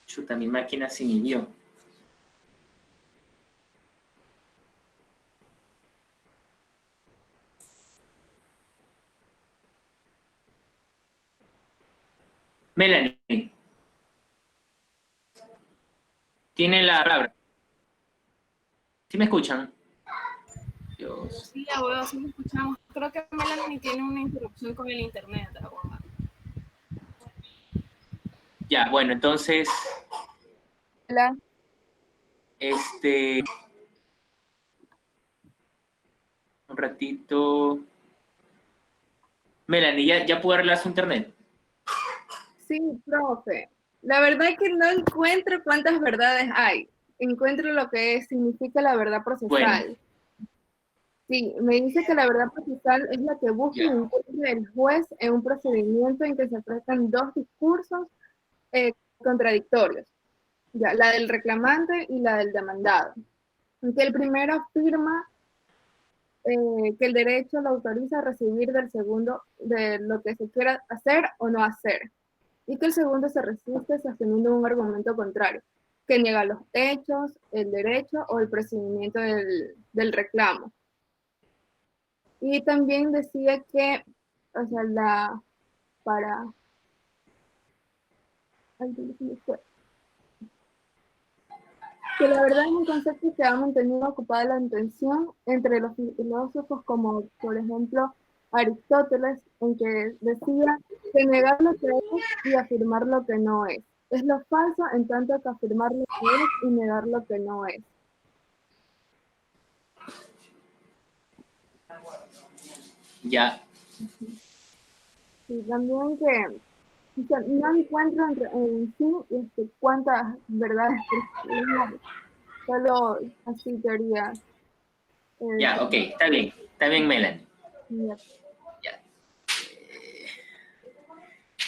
Chuta, mi máquina se inhibió. Melanie. Tiene la palabra. ¿Sí me escuchan? Dios. Sí, abogado, sí lo escuchamos. Creo que Melanie tiene una interrupción con el internet, abogado. Ya, bueno, entonces, Hola. un ratito. Melanie, ¿ya puedo arreglar su internet? Sí, profe. La verdad es que no encuentro cuántas verdades hay. Encuentro lo que significa la verdad procesal. Bueno. Sí, me dice que la verdad procesal es la que busca y encuentra el juez en un procedimiento en que se tratan dos discursos contradictorios, ya, la del reclamante y la del demandado. Que el primero afirma que el derecho lo autoriza a recibir del segundo de lo que se quiera hacer o no hacer, y que el segundo se resiste sosteniendo un argumento contrario, que niega los hechos, el derecho o el procedimiento del reclamo. Y también decía que, o sea, que la verdad es un concepto que ha mantenido ocupada la atención entre los filósofos como, por ejemplo, Aristóteles, en que decía que negar lo que es y afirmar lo que no es. Es lo falso en tanto que afirmar lo que es y negar lo que no es. Ya. Y también que o sea, no encuentro en sí cuántas verdades, solo así teoría. Ya, ok, está bien, Melanie. Ya. Ya.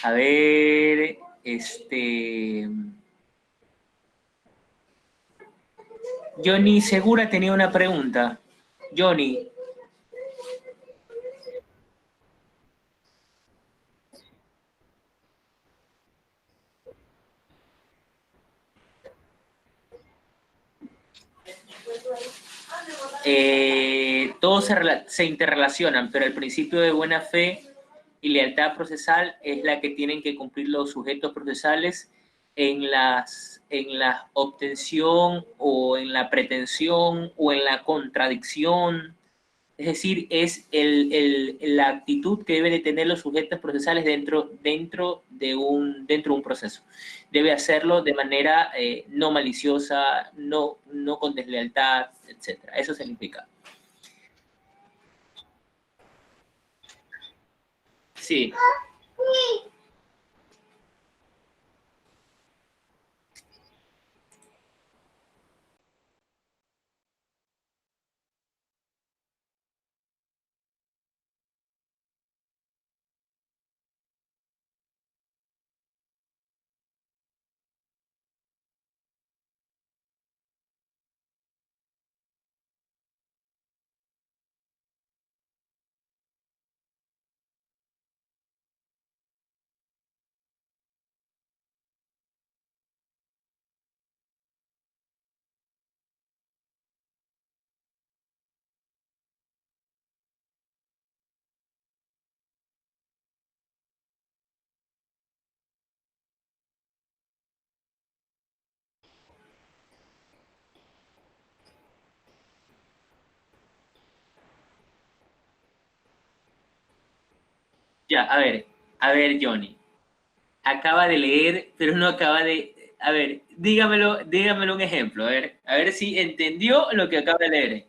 A ver, Johnny Segura tenía una pregunta. Johnny. Todos se interrelacionan, pero el principio de buena fe y lealtad procesal es la que tienen que cumplir los sujetos procesales en la obtención o en la pretensión o en la contradicción. Es decir, es la actitud que deben de tener los sujetos procesales dentro de un proceso. Debe hacerlo de manera no maliciosa, no con deslealtad, etc. Eso significa. Sí. Ya, a ver, Johnny. acaba de leer, pero no acaba de... A ver, dígamelo un ejemplo, a ver si entendió lo que acaba de leer.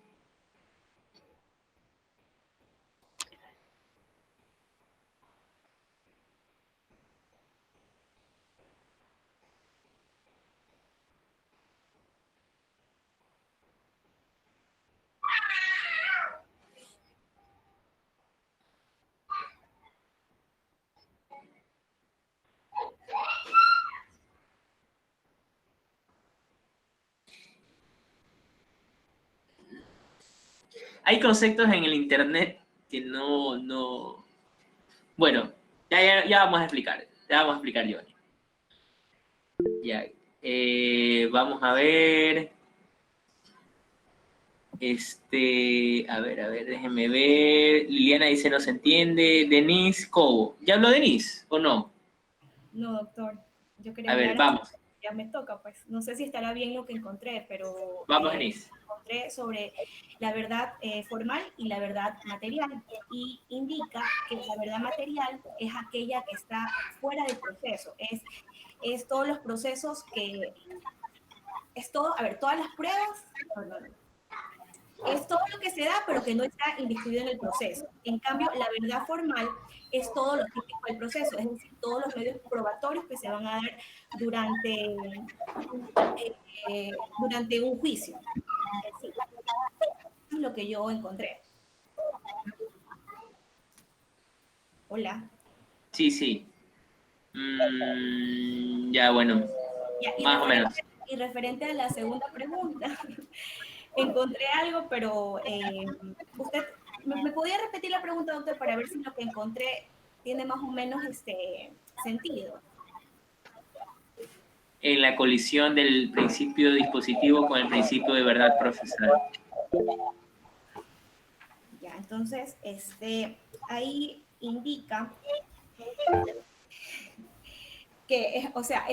Hay conceptos en el internet que no... Bueno, ya vamos a explicar. Ya vamos a explicar, Johnny. Ya, vamos a ver. A ver, déjenme ver. Liliana dice no se entiende. Denise Cobo. ¿Ya habló Denise o no? No, doctor. Yo quería A ver, hablar, vamos. ya me toca, pues. No sé si estará bien lo que encontré, pero Vamos, Denise. encontré sobre la verdad formal y la verdad material. Y indica que la verdad material es aquella que está fuera del proceso. Es todos los procesos que... Es todo, a ver, todas las pruebas... Es todo lo que se da, pero que no está inscrito en el proceso. En cambio, la verdad formal es todo lo típico del proceso, es decir, todos los medios probatorios que se van a dar durante un juicio. Eso es lo que yo encontré. Hola. Sí. Ya, bueno. Más o menos. Y referente a la segunda pregunta, encontré algo, pero usted, ¿me podía repetir la pregunta, doctor, para ver si lo que encontré tiene más o menos sentido? En la colisión del principio dispositivo con el principio de verdad procesal. Ya, entonces, ahí indica que es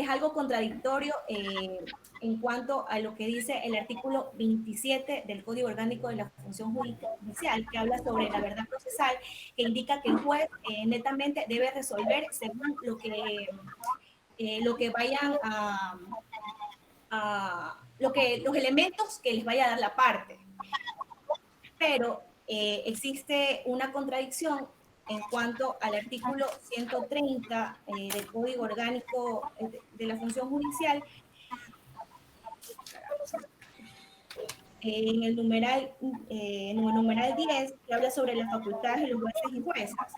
algo contradictorio en cuanto a lo que dice el artículo 27 del Código Orgánico de la Función Judicial, que habla sobre la verdad procesal, que indica que el juez netamente debe resolver según lo que vayan los elementos que les vaya a dar la parte. Pero existe una contradicción en cuanto al artículo 130 del Código Orgánico de la Función Judicial, en el numeral 10, que habla sobre las facultades de los jueces y juezas,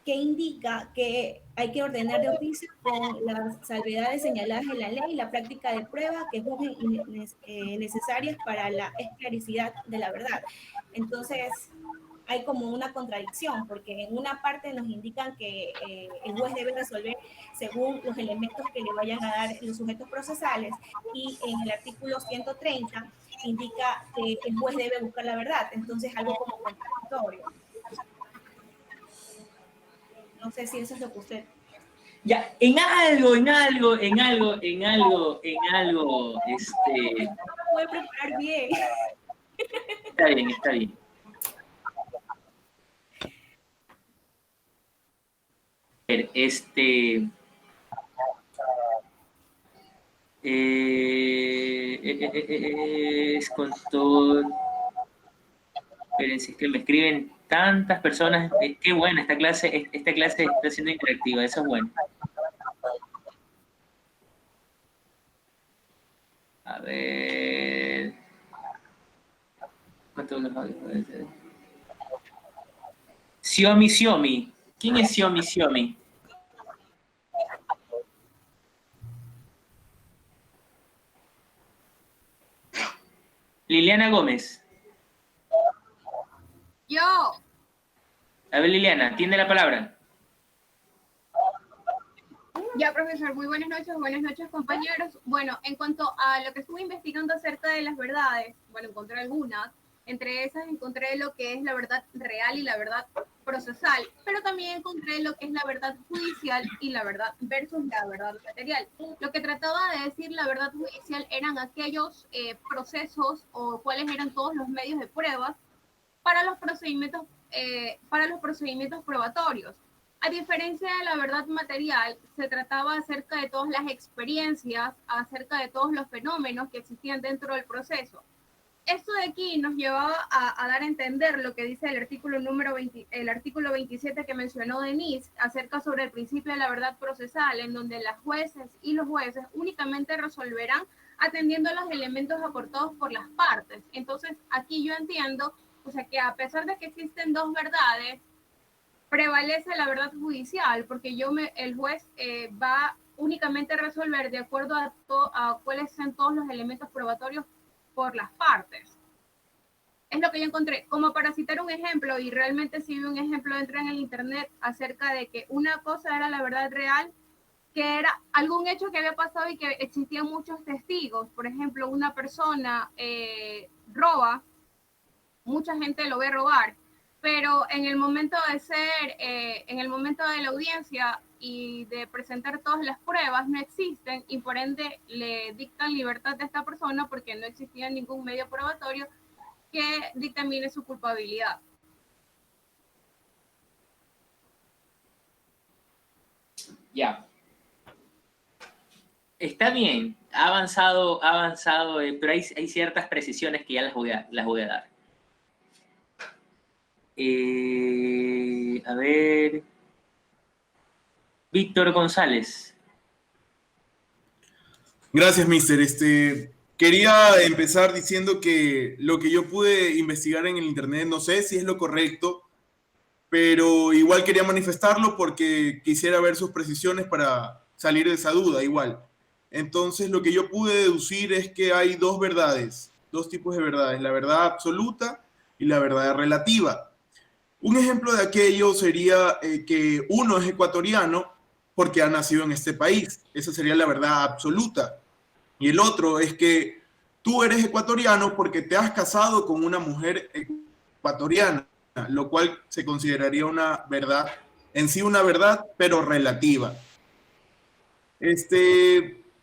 que indica que hay que ordenar de oficio con las salvedades señaladas en la ley y la práctica de prueba que juzguen necesarias para la esclaricibilidad de la verdad. Entonces, hay como una contradicción, porque en una parte nos indican que el juez debe resolver según los elementos que le vayan a dar los sujetos procesales, y en el artículo 130 indica que el juez debe buscar la verdad. Entonces, algo como contradictorio. No sé si eso es lo que usted... Ya, en algo. No me puede preparar bien. Está bien. Es con todo. Espérense, es que me escriben tantas personas. Qué buena esta clase está siendo interactiva, eso es bueno. A ver. ¿Cuánto nos va a decir? Xiaomi. ¿Quién es Xiaomi? Liliana Gómez. Yo. A ver, Liliana, tiene la palabra. Ya, profesor, muy buenas noches, compañeros. Bueno, en cuanto a lo que estuve investigando acerca de las verdades, bueno, encontré algunas. Entre esas encontré lo que es la verdad real y la verdad procesal, pero también encontré lo que es la verdad judicial y la verdad versus la verdad material. Lo que trataba de decir la verdad judicial eran aquellos procesos o cuáles eran todos los medios de pruebas para los procedimientos probatorios. A diferencia de la verdad material, se trataba acerca de todas las experiencias, acerca de todos los fenómenos que existían dentro del proceso. Esto de aquí nos llevaba a dar a entender lo que dice el artículo número 20, el artículo 27 que mencionó Denise, acerca sobre el principio de la verdad procesal, en donde las jueces y los jueces únicamente resolverán atendiendo a los elementos aportados por las partes. Entonces, aquí yo entiendo, o sea, que a pesar de que existen dos verdades, prevalece la verdad judicial, porque el juez va únicamente a resolver de acuerdo a cuáles sean todos los elementos probatorios por las partes. Es lo que yo encontré. Como para citar un ejemplo, y realmente sí vi un ejemplo dentro en el internet acerca de que una cosa era la verdad real, que era algún hecho que había pasado y que existían muchos testigos. Por ejemplo, una persona roba, mucha gente lo ve robar, pero en el momento en el momento de la audiencia y de presentar todas las pruebas no existen, y por ende le dictan libertad de esta persona porque no existía ningún medio probatorio que dictamine su culpabilidad. Ya. Está bien, ha avanzado, pero hay ciertas precisiones que ya las voy a dar. A ver, Víctor González. Gracias, mister. Quería empezar diciendo que lo que yo pude investigar en el internet, no sé si es lo correcto, pero igual quería manifestarlo porque quisiera ver sus precisiones para salir de esa duda igual. Entonces, lo que yo pude deducir es que hay dos verdades, dos tipos de verdades, la verdad absoluta y la verdad relativa. Un ejemplo de aquello sería que uno es ecuatoriano porque ha nacido en este país. Esa sería la verdad absoluta. Y el otro es que tú eres ecuatoriano porque te has casado con una mujer ecuatoriana, lo cual se consideraría una verdad, en sí una verdad, pero relativa.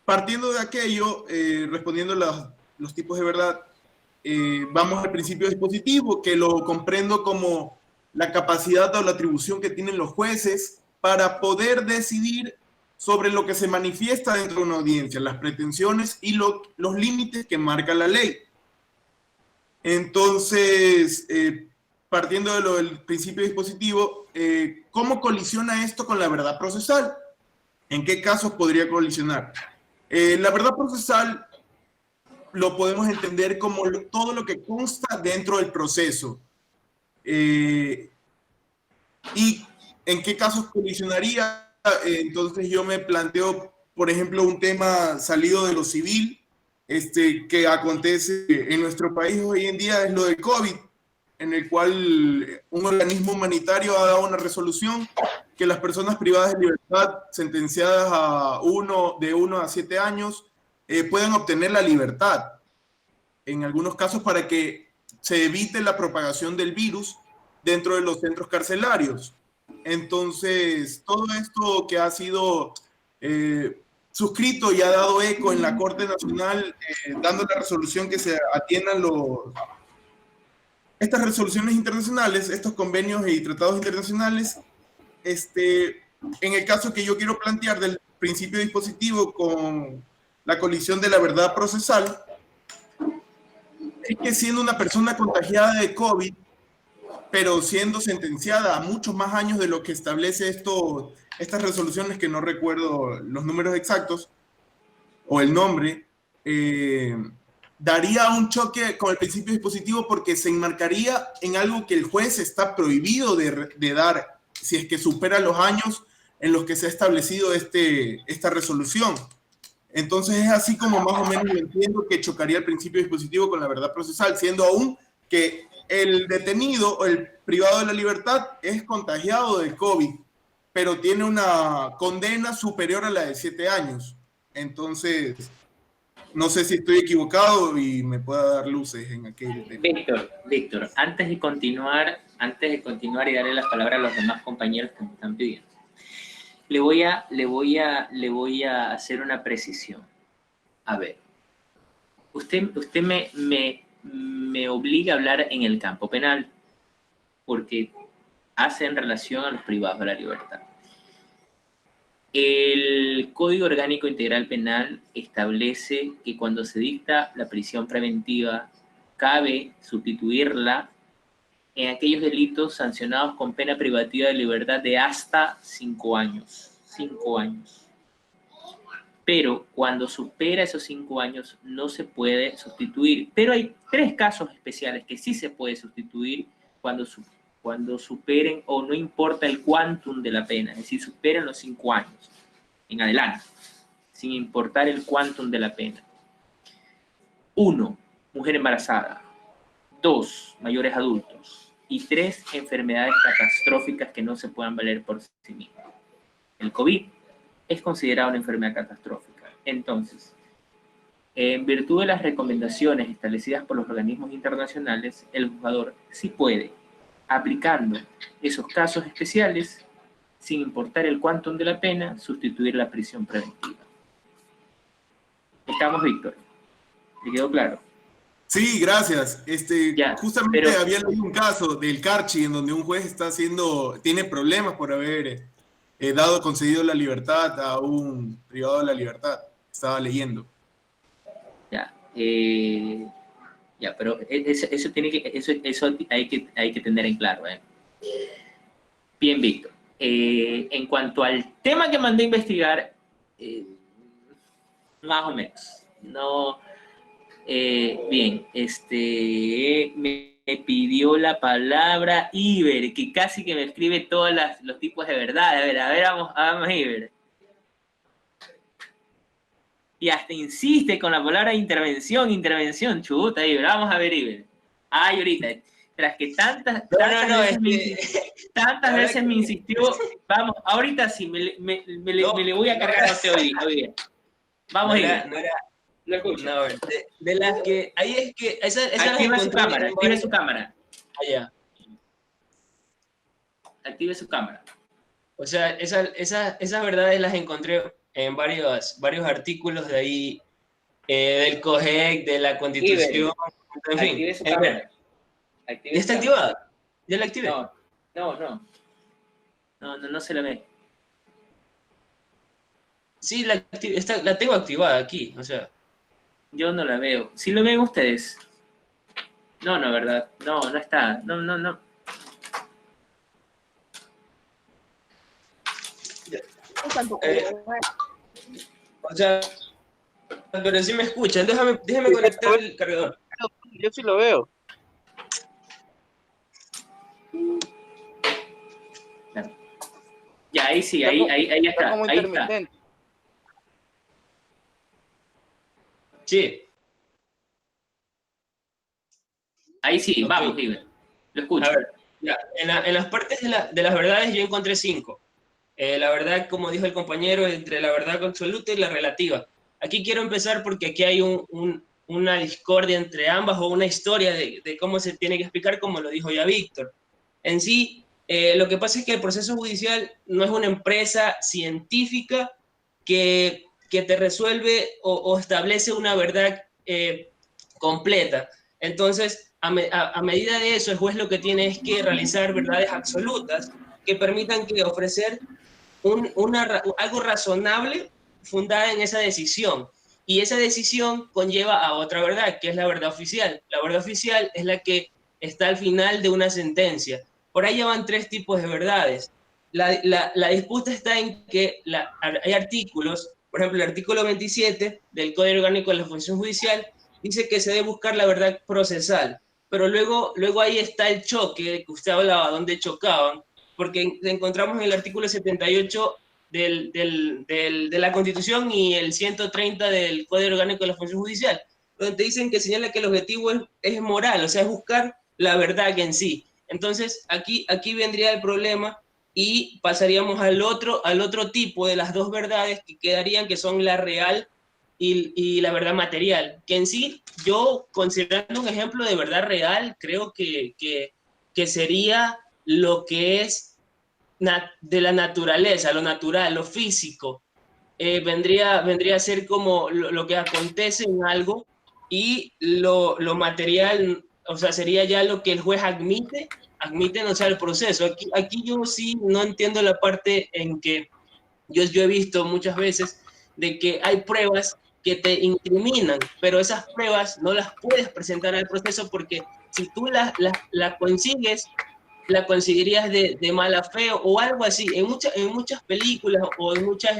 Partiendo de aquello, respondiendo los tipos de verdad, vamos al principio dispositivo, que lo comprendo como la capacidad o la atribución que tienen los jueces para poder decidir sobre lo que se manifiesta dentro de una audiencia, las pretensiones y los límites que marca la ley. Entonces, partiendo de lo del principio dispositivo, ¿cómo colisiona esto con la verdad procesal? ¿En qué casos podría colisionar? La verdad procesal lo podemos entender como todo lo que consta dentro del proceso. ¿Y en qué casos colisionaría? Entonces yo me planteo, por ejemplo, un tema salido de lo civil, que acontece en nuestro país hoy en día, es lo del COVID, en el cual un organismo humanitario ha dado una resolución que las personas privadas de libertad sentenciadas de 1 a 7 años pueden obtener la libertad, en algunos casos para que se evite la propagación del virus dentro de los centros carcelarios. Entonces, todo esto que ha sido suscrito y ha dado eco en la Corte Nacional, dando la resolución que se atiendan estas resoluciones internacionales, estos convenios y tratados internacionales. En el caso que yo quiero plantear del principio dispositivo con la colisión de la verdad procesal, es que siendo una persona contagiada de COVID, pero siendo sentenciada a muchos más años de lo que establece estas resoluciones, que no recuerdo los números exactos o el nombre, daría un choque con el principio dispositivo porque se enmarcaría en algo que el juez está prohibido de dar si es que supera los años en los que se ha establecido esta resolución. Entonces es así como más o menos lo entiendo que chocaría el principio dispositivo con la verdad procesal, siendo aún que el detenido o el privado de la libertad es contagiado del COVID, pero tiene una condena superior a la de 7 años. Entonces, no sé si estoy equivocado y me pueda dar luces en aquel tema. Víctor, antes de continuar y darle las palabras a los demás compañeros que me están pidiendo, le voy a hacer una precisión. A ver, usted me obliga a hablar en el campo penal, porque hace en relación a los privados de la libertad. El Código Orgánico Integral Penal establece que cuando se dicta la prisión preventiva, cabe sustituirla en aquellos delitos sancionados con pena privativa de libertad de hasta 5 años. 5 años. Pero cuando supera esos 5 años no se puede sustituir. Pero hay 3 casos especiales que sí se puede sustituir cuando superen o no importa el quantum de la pena, es decir, superan los 5 años en adelante, sin importar el quantum de la pena. 1, mujer embarazada. 2, mayores adultos. Y 3, enfermedades catastróficas que no se puedan valer por sí mismas. El COVID es considerado una enfermedad catastrófica. Entonces, en virtud de las recomendaciones establecidas por los organismos internacionales, el juzgador sí puede, aplicando esos casos especiales, sin importar el quantum de la pena, sustituir la prisión preventiva. ¿Estamos, Víctor? ¿Te quedó claro? Sí, gracias. Justamente había leído un caso del Carchi en donde un juez tiene problemas por haber concedido la libertad a un privado de la libertad. Estaba leyendo. Pero eso hay que tener en claro. Bien, Víctor. En cuanto al tema que mandé a investigar, más o menos. No. Bien, me pidió la palabra Iber, que casi que me escribe todos los tipos de verdad. A ver, vamos, Iber. Y hasta insiste con la palabra intervención, chuta, Iber. Vamos a ver, Iber. Ay, ahorita, tras que tantas veces me insistió, vamos, ahorita sí, me le voy a cargar a usted hoy día. Vamos, Iber. Lo escucho. No, de las que... Ahí es que... Active su cámara. Allá. Active su cámara. O sea, esas verdades las encontré en varios artículos de ahí, del COGEC, de la Constitución, en fin. Active su cámara. ¿Ya está activada? ¿Ya la activé? No se la ve. Sí, la tengo activada aquí, o sea... Yo no la veo. ¿Sí lo ven ustedes? No, ¿verdad? No está. No. O sea, pero sí me escuchan. Déjame conectar el cargador. Yo sí lo veo. Ya, ahí sí, ahí está. Ahí está. Sí. Ahí sí, okay. Vamos, Iber. Lo escucho. A ver, ya, en las partes de las verdades yo encontré 5. La verdad, como dijo el compañero, entre la verdad absoluta y la relativa. Aquí quiero empezar porque aquí hay una discordia entre ambas o una historia de cómo se tiene que explicar, como lo dijo ya Víctor. En sí, lo que pasa es que el proceso judicial no es una empresa científica que te resuelve o establece una verdad completa. Entonces, a medida de eso, el juez lo que tiene es que realizar verdades absolutas que permitan ofrecer algo razonable fundada en esa decisión. Y esa decisión conlleva a otra verdad, que es la verdad oficial. La verdad oficial es la que está al final de una sentencia. Por ahí ya van 3 tipos de verdades. La disputa está en que hay artículos. Por ejemplo, el artículo 27 del Código Orgánico de la Función Judicial dice que se debe buscar la verdad procesal, pero luego ahí está el choque que usted hablaba, donde chocaban, porque encontramos en el artículo 78 de la Constitución y el 130 del Código Orgánico de la Función Judicial, donde dicen que señala que el objetivo es moral, o sea, es buscar la verdad en sí. Entonces, aquí vendría el problema y pasaríamos al otro tipo de las 2 verdades que quedarían, que son la real y la verdad material, que en sí, yo considerando un ejemplo de verdad real, creo que sería lo que es de la naturaleza, lo natural, lo físico. Vendría a ser como lo que acontece en algo, y lo material, o sea, sería ya lo que el juez admite admiten, o sea, el proceso. Aquí yo sí no entiendo la parte en que yo he visto muchas veces de que hay pruebas que te incriminan, pero esas pruebas no las puedes presentar al proceso porque si tú la consigues, la conseguirías de mala fe o algo así. En muchas películas o en muchos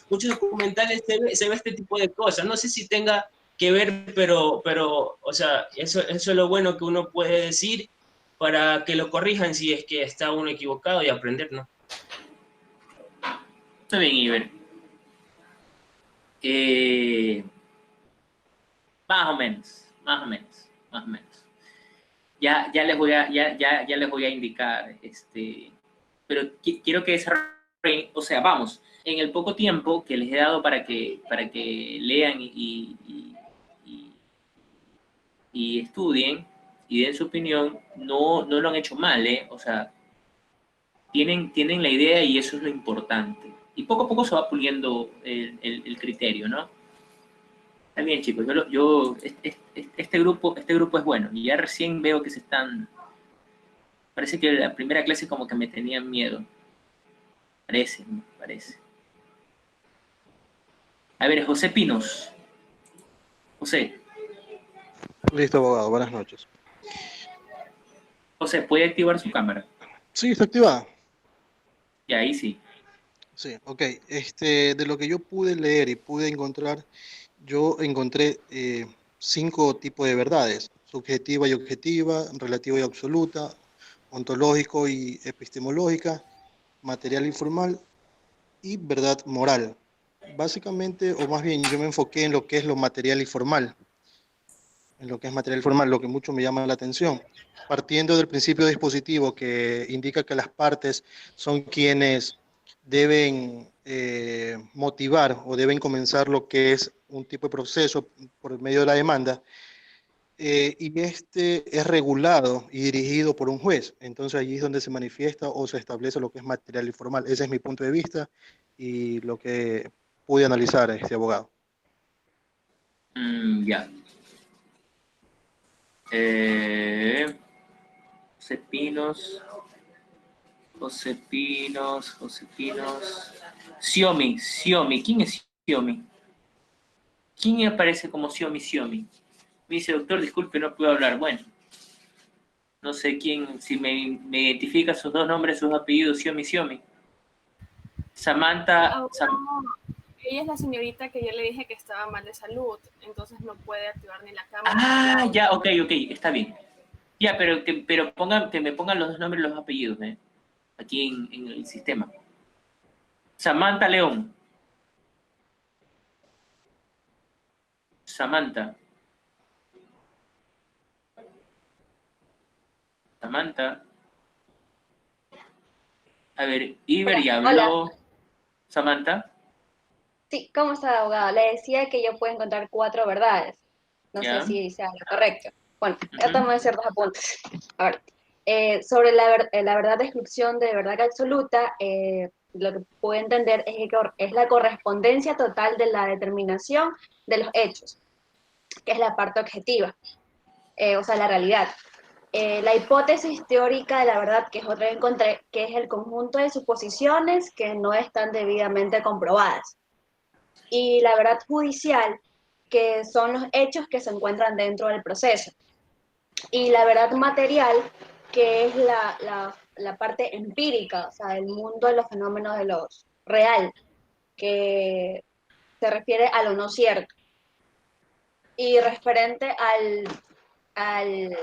documentales se ve este tipo de cosas. No sé si tenga que ver, pero o sea, eso es lo bueno que uno puede decir para que lo corrijan si es que está uno equivocado y aprender, ¿no? Está bien, Iber. Más o menos, más o menos, más o menos. Ya les voy a indicar, pero quiero que desarrollen, o sea, vamos, en el poco tiempo que les he dado para que lean y estudien y den su opinión, no lo han hecho mal, ¿eh? O sea, tienen la idea y eso es lo importante. Y poco a poco se va puliendo el criterio, ¿no? Está bien, chicos, este grupo es bueno y ya recién veo que se están... Parece que la primera clase como que me tenían miedo. Parece. A ver, José Pinos. José. Listo, abogado. Buenas noches. José, ¿puede activar su cámara? Sí, está activada. Y ahí sí. Sí, ok. De lo que yo pude leer y pude encontrar, yo encontré 5 tipos de verdades: subjetiva y objetiva, relativa y absoluta, ontológico y epistemológica, material y formal y verdad moral. Básicamente, o más bien, yo me enfoqué en lo que es lo material y formal, en lo que es material formal, lo que mucho me llama la atención, partiendo del principio dispositivo que indica que las partes son quienes deben motivar o deben comenzar lo que es un tipo de proceso por medio de la demanda, y es regulado y dirigido por un juez. Entonces allí es donde se manifiesta o se establece lo que es material y formal. Ese es mi punto de vista y lo que pude analizar a este abogado. Ya. José Pinos. Xiaomi. ¿Quién es Xiaomi? ¿Quién aparece como Xiaomi? Me dice, doctor, disculpe, no puedo hablar. Bueno, no sé quién, si me identifica sus dos nombres, sus apellidos, Xiaomi. Samantha. Ella es la señorita que yo le dije que estaba mal de salud, entonces no puede activar ni la cámara. Ah, ya, ok, está bien. Ya, pero que me pongan los dos nombres y los apellidos, aquí en el sistema. Samantha León. Samantha. A ver, Iber ya habló. Hola. Samantha. Sí, ¿cómo está, abogado? Le decía que yo puedo encontrar 4 verdades. No sé si sea lo correcto. Bueno, ya tomé ciertos apuntes. A ver, sobre la verdad de exclusión de verdad absoluta, lo que puedo entender es que es la correspondencia total de la determinación de los hechos, que es la parte objetiva, o sea, la realidad. La hipótesis teórica de la verdad, que es otra que encontré, que es el conjunto de suposiciones que no están debidamente comprobadas. Y la verdad judicial, que son los hechos que se encuentran dentro del proceso. Y la verdad material, que es la parte empírica, o sea, el mundo de los fenómenos de los real, que se refiere a lo no cierto. Y referente al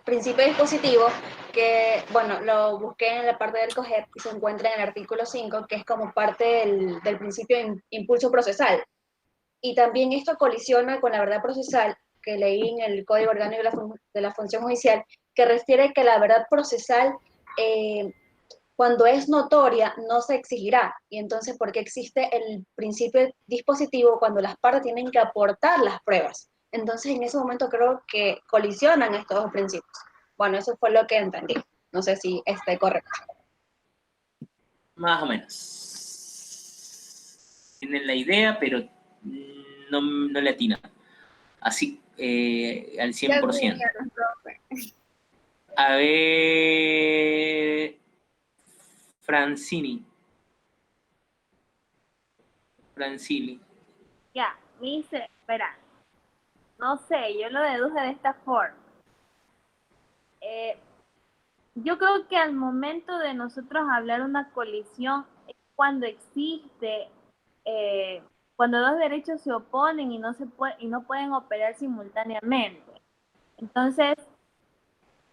principio dispositivo, que, bueno, lo busqué en la parte del COGEP y se encuentra en el artículo 5, que es como parte del principio de impulso procesal. Y también esto colisiona con la verdad procesal que leí en el Código Orgánico de la Función Judicial, que refiere que la verdad procesal, cuando es notoria, no se exigirá. Y entonces, ¿por qué existe el principio dispositivo cuando las partes tienen que aportar las pruebas? Entonces, en ese momento creo que colisionan estos dos principios. Bueno, eso fue lo que entendí. No sé si esté correcto. Más o menos. Tienen la idea, pero no le atina. Así, al 100%. A ver, Francini. Francini. Ya, me dice, espera, no sé, yo lo deduje de esta forma. Yo creo que al momento de nosotros hablar una colisión es cuando existe, cuando dos derechos se oponen y no pueden operar simultáneamente. Entonces,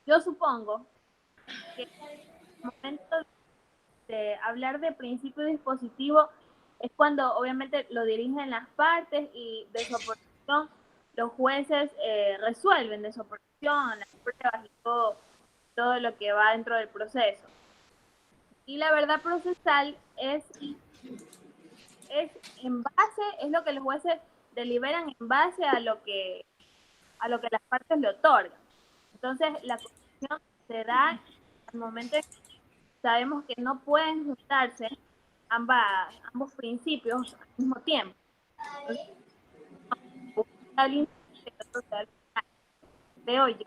yo supongo que al momento de hablar de principio dispositivo es cuando obviamente lo dirigen las partes y de su oposición los jueces resuelven de su oposición, las pruebas y todo lo que va dentro del proceso. Y la verdad procesal es en base, es lo que los jueces deliberan en base a lo que las partes le otorgan. Entonces, la conclusión se da al momento en que sabemos que no pueden juntarse ambos principios al mismo tiempo. Entonces, veo yo.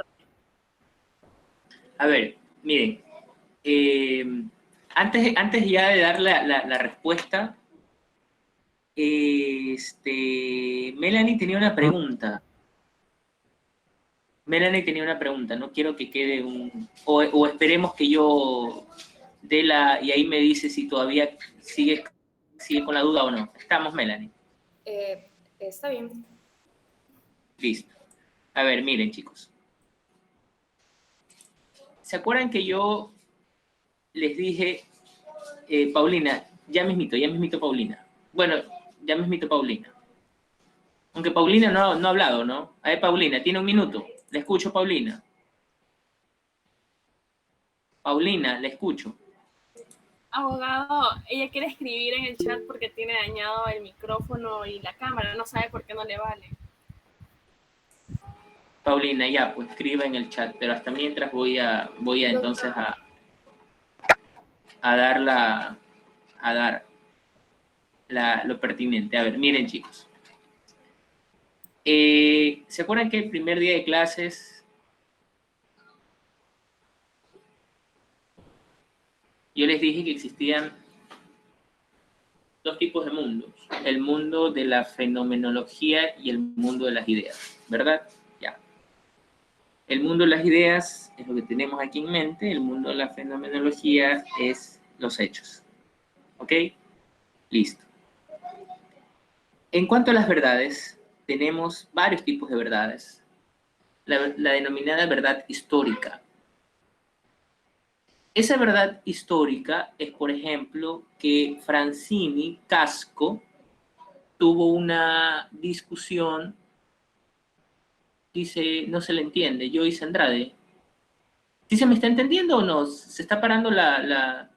A ver, miren, antes ya de dar la respuesta, Melanie tenía una pregunta. No quiero que quede o esperemos que yo dé y ahí me dice si todavía sigue con la duda o no. Estamos, Melanie. Está bien. Listo. A ver, miren, chicos. ¿Se acuerdan que yo les dije, Paulina, ya mismito Paulina? Bueno, ya mismito Paulina. Aunque Paulina no ha hablado, ¿no? A ver, Paulina, tiene 1 minuto. Le escucho, Paulina. Paulina, le escucho. Abogado, ella quiere escribir en el chat porque tiene dañado el micrófono y la cámara. No sabe por qué no le vale. Paulina, ya, pues escriba en el chat, pero hasta mientras voy a entonces a dar lo pertinente. A ver, miren, chicos. ¿Se acuerdan que el primer día de clases yo les dije que existían 2 tipos de mundos? El mundo de la fenomenología y el mundo de las ideas, ¿verdad? Ya. El mundo de las ideas es lo que tenemos aquí en mente, el mundo de la fenomenología es los hechos. ¿Ok? Listo. En cuanto a las verdades, tenemos varios tipos de verdades. La denominada verdad histórica. Esa verdad histórica es, por ejemplo, que Francini Casco tuvo una discusión, dice, no se le entiende, Joyce Andrade. ¿Sí se me está entendiendo o no? ¿Se está parando la...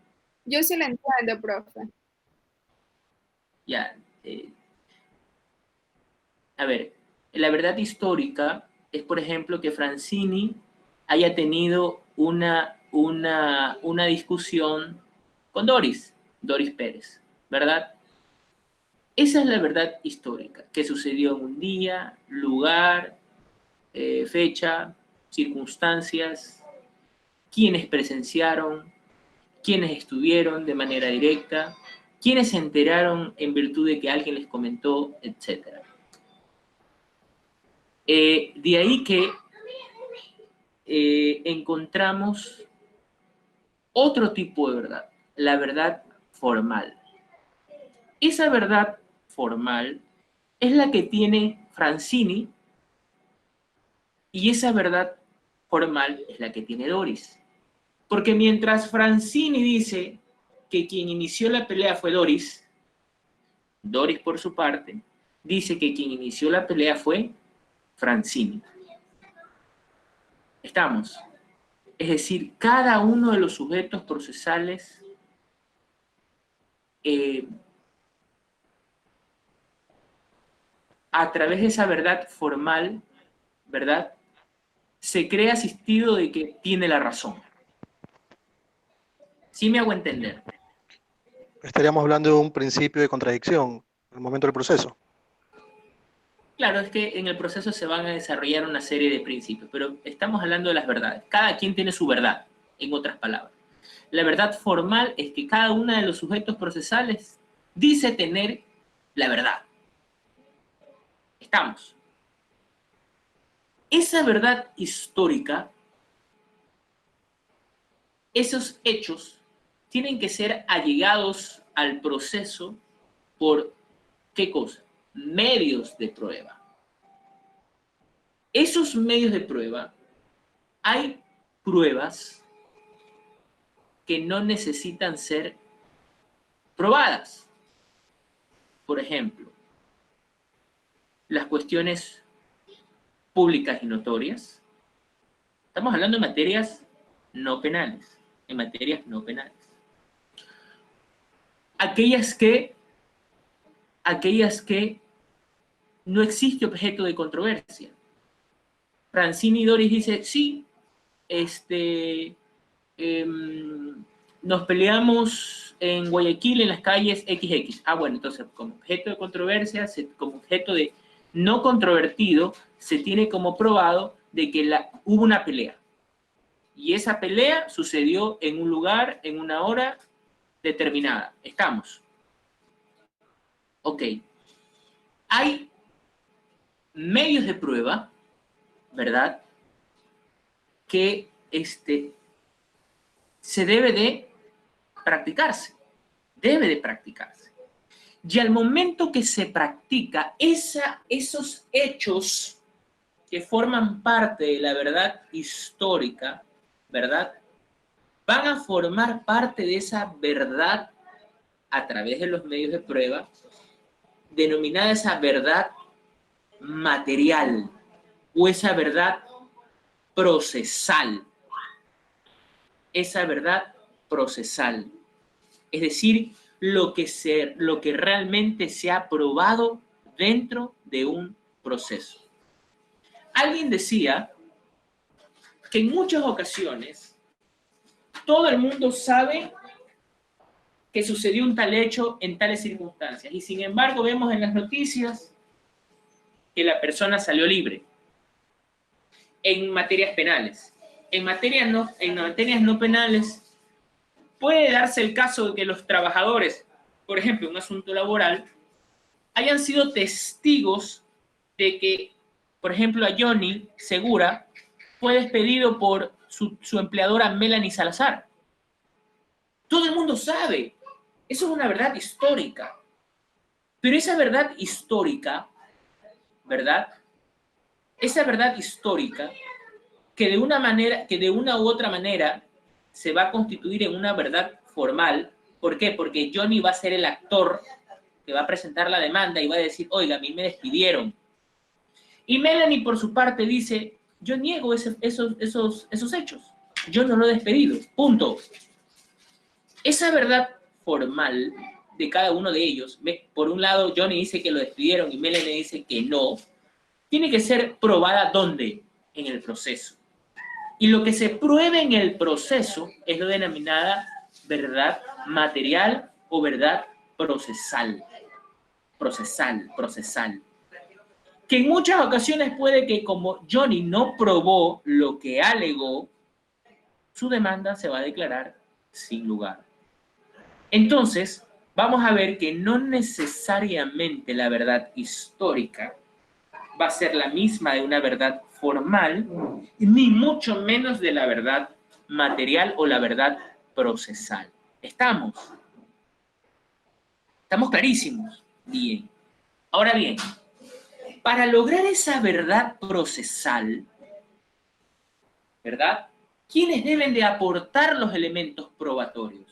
Yo sí la entiendo, profe. Ya. A ver, la verdad histórica es, por ejemplo, que Francini haya tenido una discusión con Doris Pérez, ¿verdad? Esa es la verdad histórica, que sucedió en un día, lugar, fecha, circunstancias, quienes presenciaron, quienes estuvieron de manera directa, quienes se enteraron en virtud de que alguien les comentó, etc. De ahí que encontramos otro tipo de verdad, la verdad formal. Esa verdad formal es la que tiene Francini y esa verdad formal es la que tiene Doris. Porque mientras Francini dice que quien inició la pelea fue Doris, Doris por su parte dice que quien inició la pelea fue Francini. ¿Estamos? Es decir, cada uno de los sujetos procesales a través de esa verdad formal, ¿verdad? Se cree asistido de que tiene la razón. ¿Sí me hago entender? Estaríamos hablando de un principio de contradicción en el momento del proceso. Claro, es que en el proceso se van a desarrollar una serie de principios, pero estamos hablando de las verdades. Cada quien tiene su verdad, en otras palabras. La verdad formal es que cada uno de los sujetos procesales dice tener la verdad. Estamos. Esa verdad histórica, esos hechos, tienen que ser allegados al proceso por, ¿qué cosa? Medios de prueba. Esos medios de prueba, hay pruebas que no necesitan ser probadas. Por ejemplo, las cuestiones públicas y notorias. Estamos hablando de materias no penales, en materias no penales. Aquellas que no existe objeto de controversia. Francini Doris dice, sí, nos peleamos en Guayaquil en las calles XX. Ah, bueno, entonces como objeto de controversia, como objeto de no controvertido, se tiene como probado de que hubo una pelea. Y esa pelea sucedió en un lugar, en una hora determinada. Estamos. Ok. Hay medios de prueba, ¿verdad? Que se debe de practicarse. Debe de practicarse. Y al momento que se practica, esos hechos que forman parte de la verdad histórica, ¿verdad? Van a formar parte de esa verdad a través de los medios de prueba, denominada esa verdad material o esa verdad procesal. Esa verdad procesal. Es decir, lo que realmente se ha probado dentro de un proceso. Alguien decía que en muchas ocasiones todo el mundo sabe que sucedió un tal hecho en tales circunstancias y sin embargo vemos en las noticias que la persona salió libre en materias penales. En materias no penales puede darse el caso de que los trabajadores, por ejemplo, en un asunto laboral, hayan sido testigos de que, por ejemplo, a Johnny Segura fue despedido por su empleadora Melanie Salazar. Todo el mundo sabe. Eso es una verdad histórica. Pero esa verdad histórica, ¿verdad? Esa verdad histórica que de una u otra manera se va a constituir en una verdad formal. ¿Por qué? Porque Johnny va a ser el actor que va a presentar la demanda y va a decir, oiga, a mí me despidieron. Y Melanie, por su parte, dice, yo niego esos hechos. Yo no lo he despedido. Punto. Esa verdad formal de cada uno de ellos, por un lado, Johnny dice que lo despidieron y Melanie dice que no, tiene que ser probada ¿dónde? En el proceso. Y lo que se pruebe en el proceso es lo denominada verdad material o verdad procesal. Procesal. Que en muchas ocasiones puede que como Johnny no probó lo que alegó, su demanda se va a declarar sin lugar. Entonces, vamos a ver que no necesariamente la verdad histórica va a ser la misma de una verdad formal, ni mucho menos de la verdad material o la verdad procesal. ¿Estamos clarísimos? Bien. Ahora bien, para lograr esa verdad procesal, ¿verdad? ¿Quiénes deben de aportar los elementos probatorios?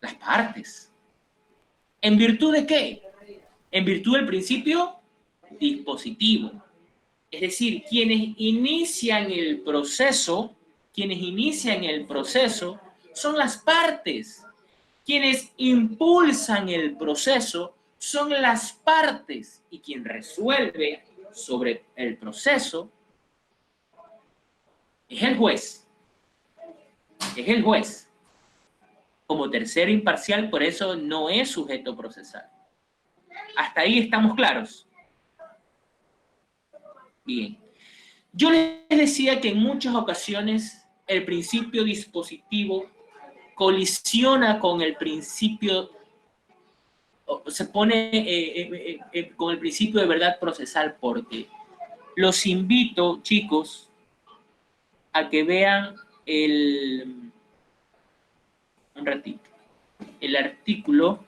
Las partes. ¿En virtud de qué? En virtud del principio dispositivo. Es decir, quienes inician el proceso son las partes. Quienes impulsan el proceso son las partes. Y quien resuelve sobre el proceso es el juez. Es el juez. Como tercero imparcial, por eso no es sujeto procesal. Hasta ahí estamos claros. Bien. Yo les decía que en muchas ocasiones el principio dispositivo colisiona con el principio, se pone con el principio de verdad procesal, porque los invito, chicos, a que vean un ratito, el artículo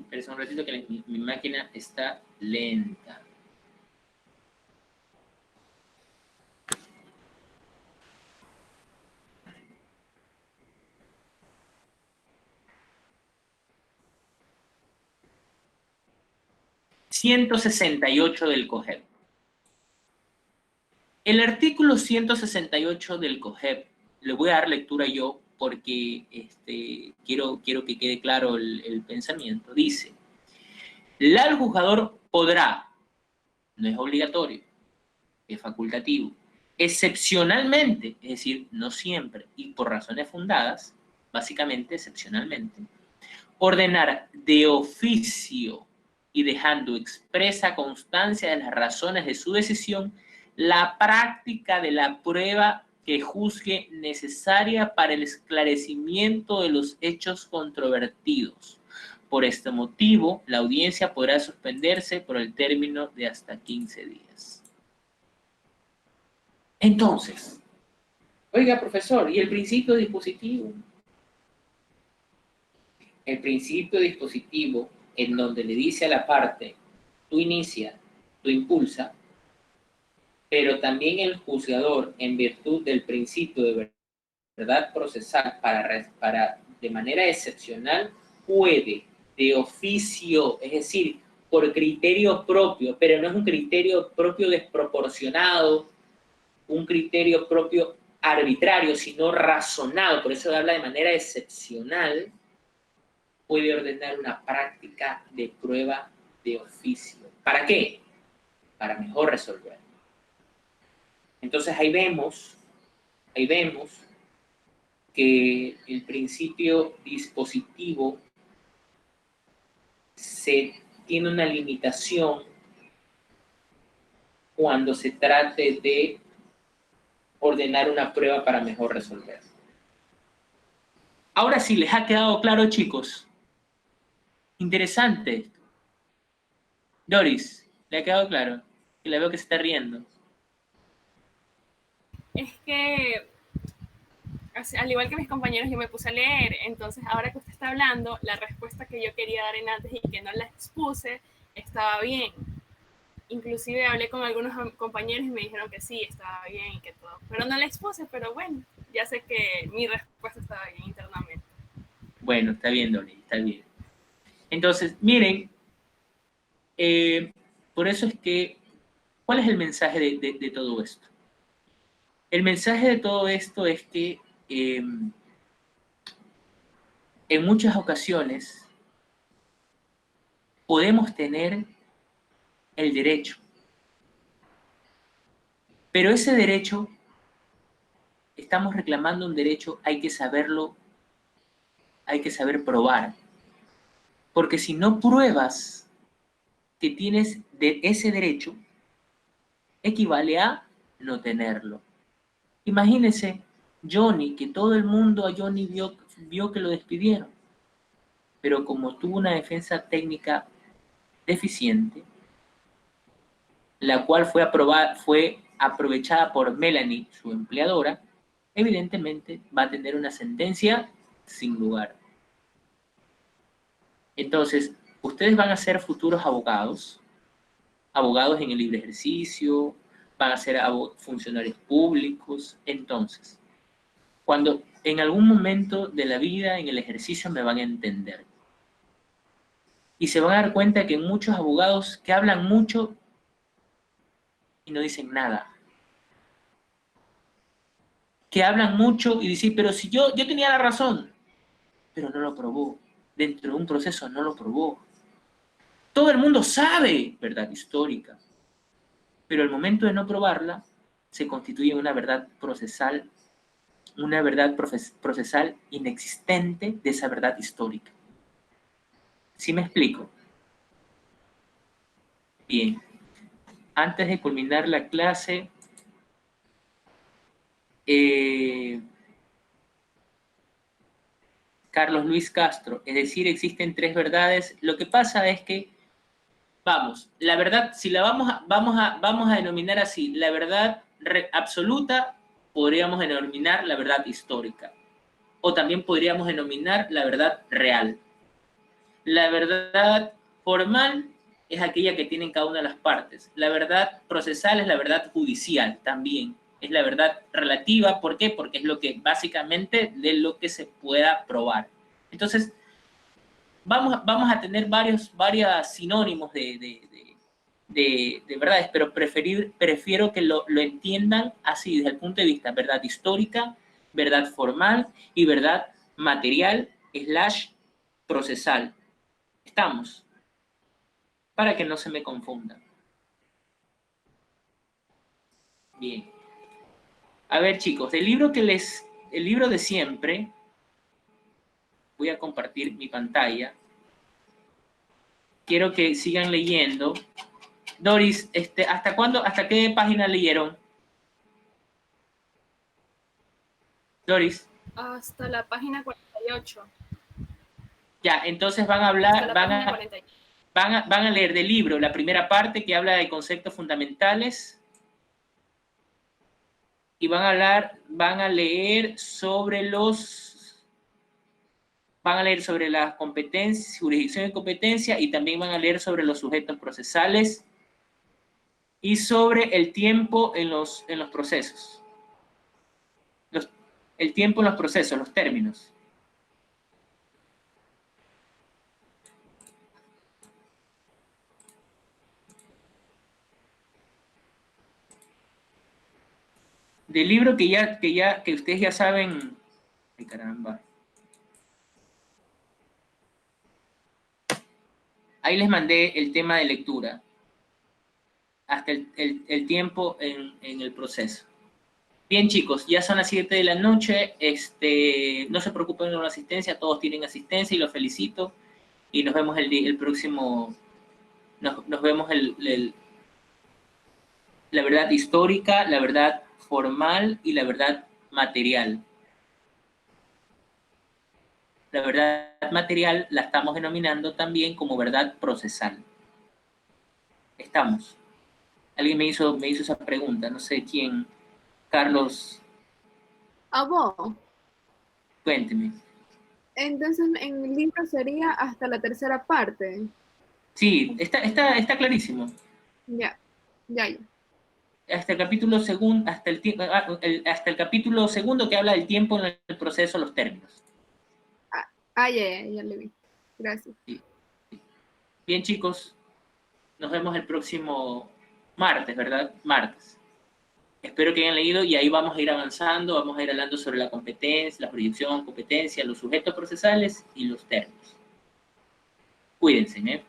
Espera un ratito que mi máquina está lenta. ...168 del COGEP. El artículo 168 del COGEP, le voy a dar lectura yo porque quiero que quede claro el pensamiento. Dice, el juzgador podrá, no es obligatorio, es facultativo, excepcionalmente, es decir, no siempre y por razones fundadas, básicamente excepcionalmente, ordenar de oficio y dejando expresa constancia de las razones de su decisión, la práctica de la prueba que juzgue necesaria para el esclarecimiento de los hechos controvertidos. Por este motivo, la audiencia podrá suspenderse por el término de hasta 15 días. Entonces, oiga, profesor, ¿y el principio dispositivo? El principio dispositivo, en donde le dice a la parte, tú inicia, tú impulsa, pero también el juzgador, en virtud del principio de verdad procesal, de manera excepcional, puede, de oficio, es decir, por criterio propio, pero no es un criterio propio desproporcionado, un criterio propio arbitrario, sino razonado, por eso habla de manera excepcional, puede ordenar una práctica de prueba de oficio. ¿Para qué? Para mejor resolver. Entonces ahí vemos que el principio dispositivo tiene una limitación cuando se trate de ordenar una prueba para mejor resolver. Ahora sí, ¿les ha quedado claro, chicos? Interesante esto. Doris, ¿le ha quedado claro? Que la veo que se está riendo. Es que, al igual que mis compañeros, yo me puse a leer, entonces ahora que usted está hablando, la respuesta que yo quería dar en antes y que no la expuse, estaba bien. Inclusive hablé con algunos compañeros y me dijeron que sí, estaba bien y que todo. Pero no la expuse, pero bueno, ya sé que mi respuesta estaba bien internamente. Bueno, está bien, Doris, está bien. Entonces, miren, por eso es que, ¿cuál es el mensaje de todo esto? El mensaje de todo esto es que en muchas ocasiones podemos tener el derecho, pero ese derecho, estamos reclamando un derecho, hay que saberlo, hay que saber probar, porque si no pruebas que tienes ese derecho, equivale a no tenerlo. Imagínense Johnny, que todo el mundo a Johnny vio que lo despidieron, pero como tuvo una defensa técnica deficiente, la cual fue aprovechada por Melanie, su empleadora, evidentemente va a tener una sentencia sin lugar. Entonces, ustedes van a ser futuros abogados en el libre ejercicio, van a ser funcionarios públicos. Entonces, cuando en algún momento de la vida, en el ejercicio, me van a entender. Y se van a dar cuenta que hay muchos abogados que hablan mucho y no dicen nada. Que hablan mucho y dicen, pero si yo tenía la razón, pero no lo probó. Dentro de un proceso no lo probó. Todo el mundo sabe verdad histórica, pero al momento de no probarla, se constituye una verdad procesal inexistente de esa verdad histórica. ¿Sí me explico? Bien. Antes de culminar la clase, Carlos Luis Castro, es decir, existen tres verdades. Lo que pasa es que, vamos, la verdad, si la vamos a denominar así, la verdad absoluta, podríamos denominar la verdad histórica. O también podríamos denominar la verdad real. La verdad formal es aquella que tienen cada una de las partes. La verdad procesal es la verdad judicial también. Es la verdad relativa. ¿Por qué? Porque es lo que básicamente de lo que se pueda probar. Entonces, vamos a tener varios sinónimos de verdades, pero prefiero que lo entiendan así, desde el punto de vista verdad histórica, verdad formal y verdad material / procesal. ¿Estamos? Para que no se me confundan. Bien. A ver, chicos, el libro de siempre, voy a compartir mi pantalla. Quiero que sigan leyendo. Doris, ¿hasta qué página leyeron? Doris. Hasta la página 48. Ya, entonces van a hablar, van a leer del libro la primera parte que habla de conceptos fundamentales y van a leer sobre la competencia, jurisdicción y competencia, y también van a leer sobre los sujetos procesales y sobre el tiempo en los procesos. El tiempo en los procesos, los términos. Del libro que ustedes ya saben. Ay, caramba. Ahí les mandé el tema de lectura. Hasta el tiempo en el proceso. Bien, chicos, ya son las 7 de la noche. No se preocupen por la asistencia, todos tienen asistencia y los felicito. Y nos vemos el próximo. Nos vemos la verdad histórica, la verdad formal y la verdad material. La verdad material la estamos denominando también como verdad procesal. ¿Estamos? Alguien me hizo esa pregunta, no sé quién. Carlos. ¿A vos? Cuénteme. Entonces, en el libro sería hasta la tercera parte. Sí, está clarísimo. Ya. Hasta el capítulo segundo, hasta el capítulo segundo que habla del tiempo en el proceso, los términos. Ya le vi. Gracias. Sí. Bien, chicos, nos vemos el próximo martes, ¿verdad? Martes. Espero que hayan leído y ahí vamos a ir avanzando, vamos a ir hablando sobre la competencia, la proyección, competencia, los sujetos procesales y los términos. Cuídense, ¿eh?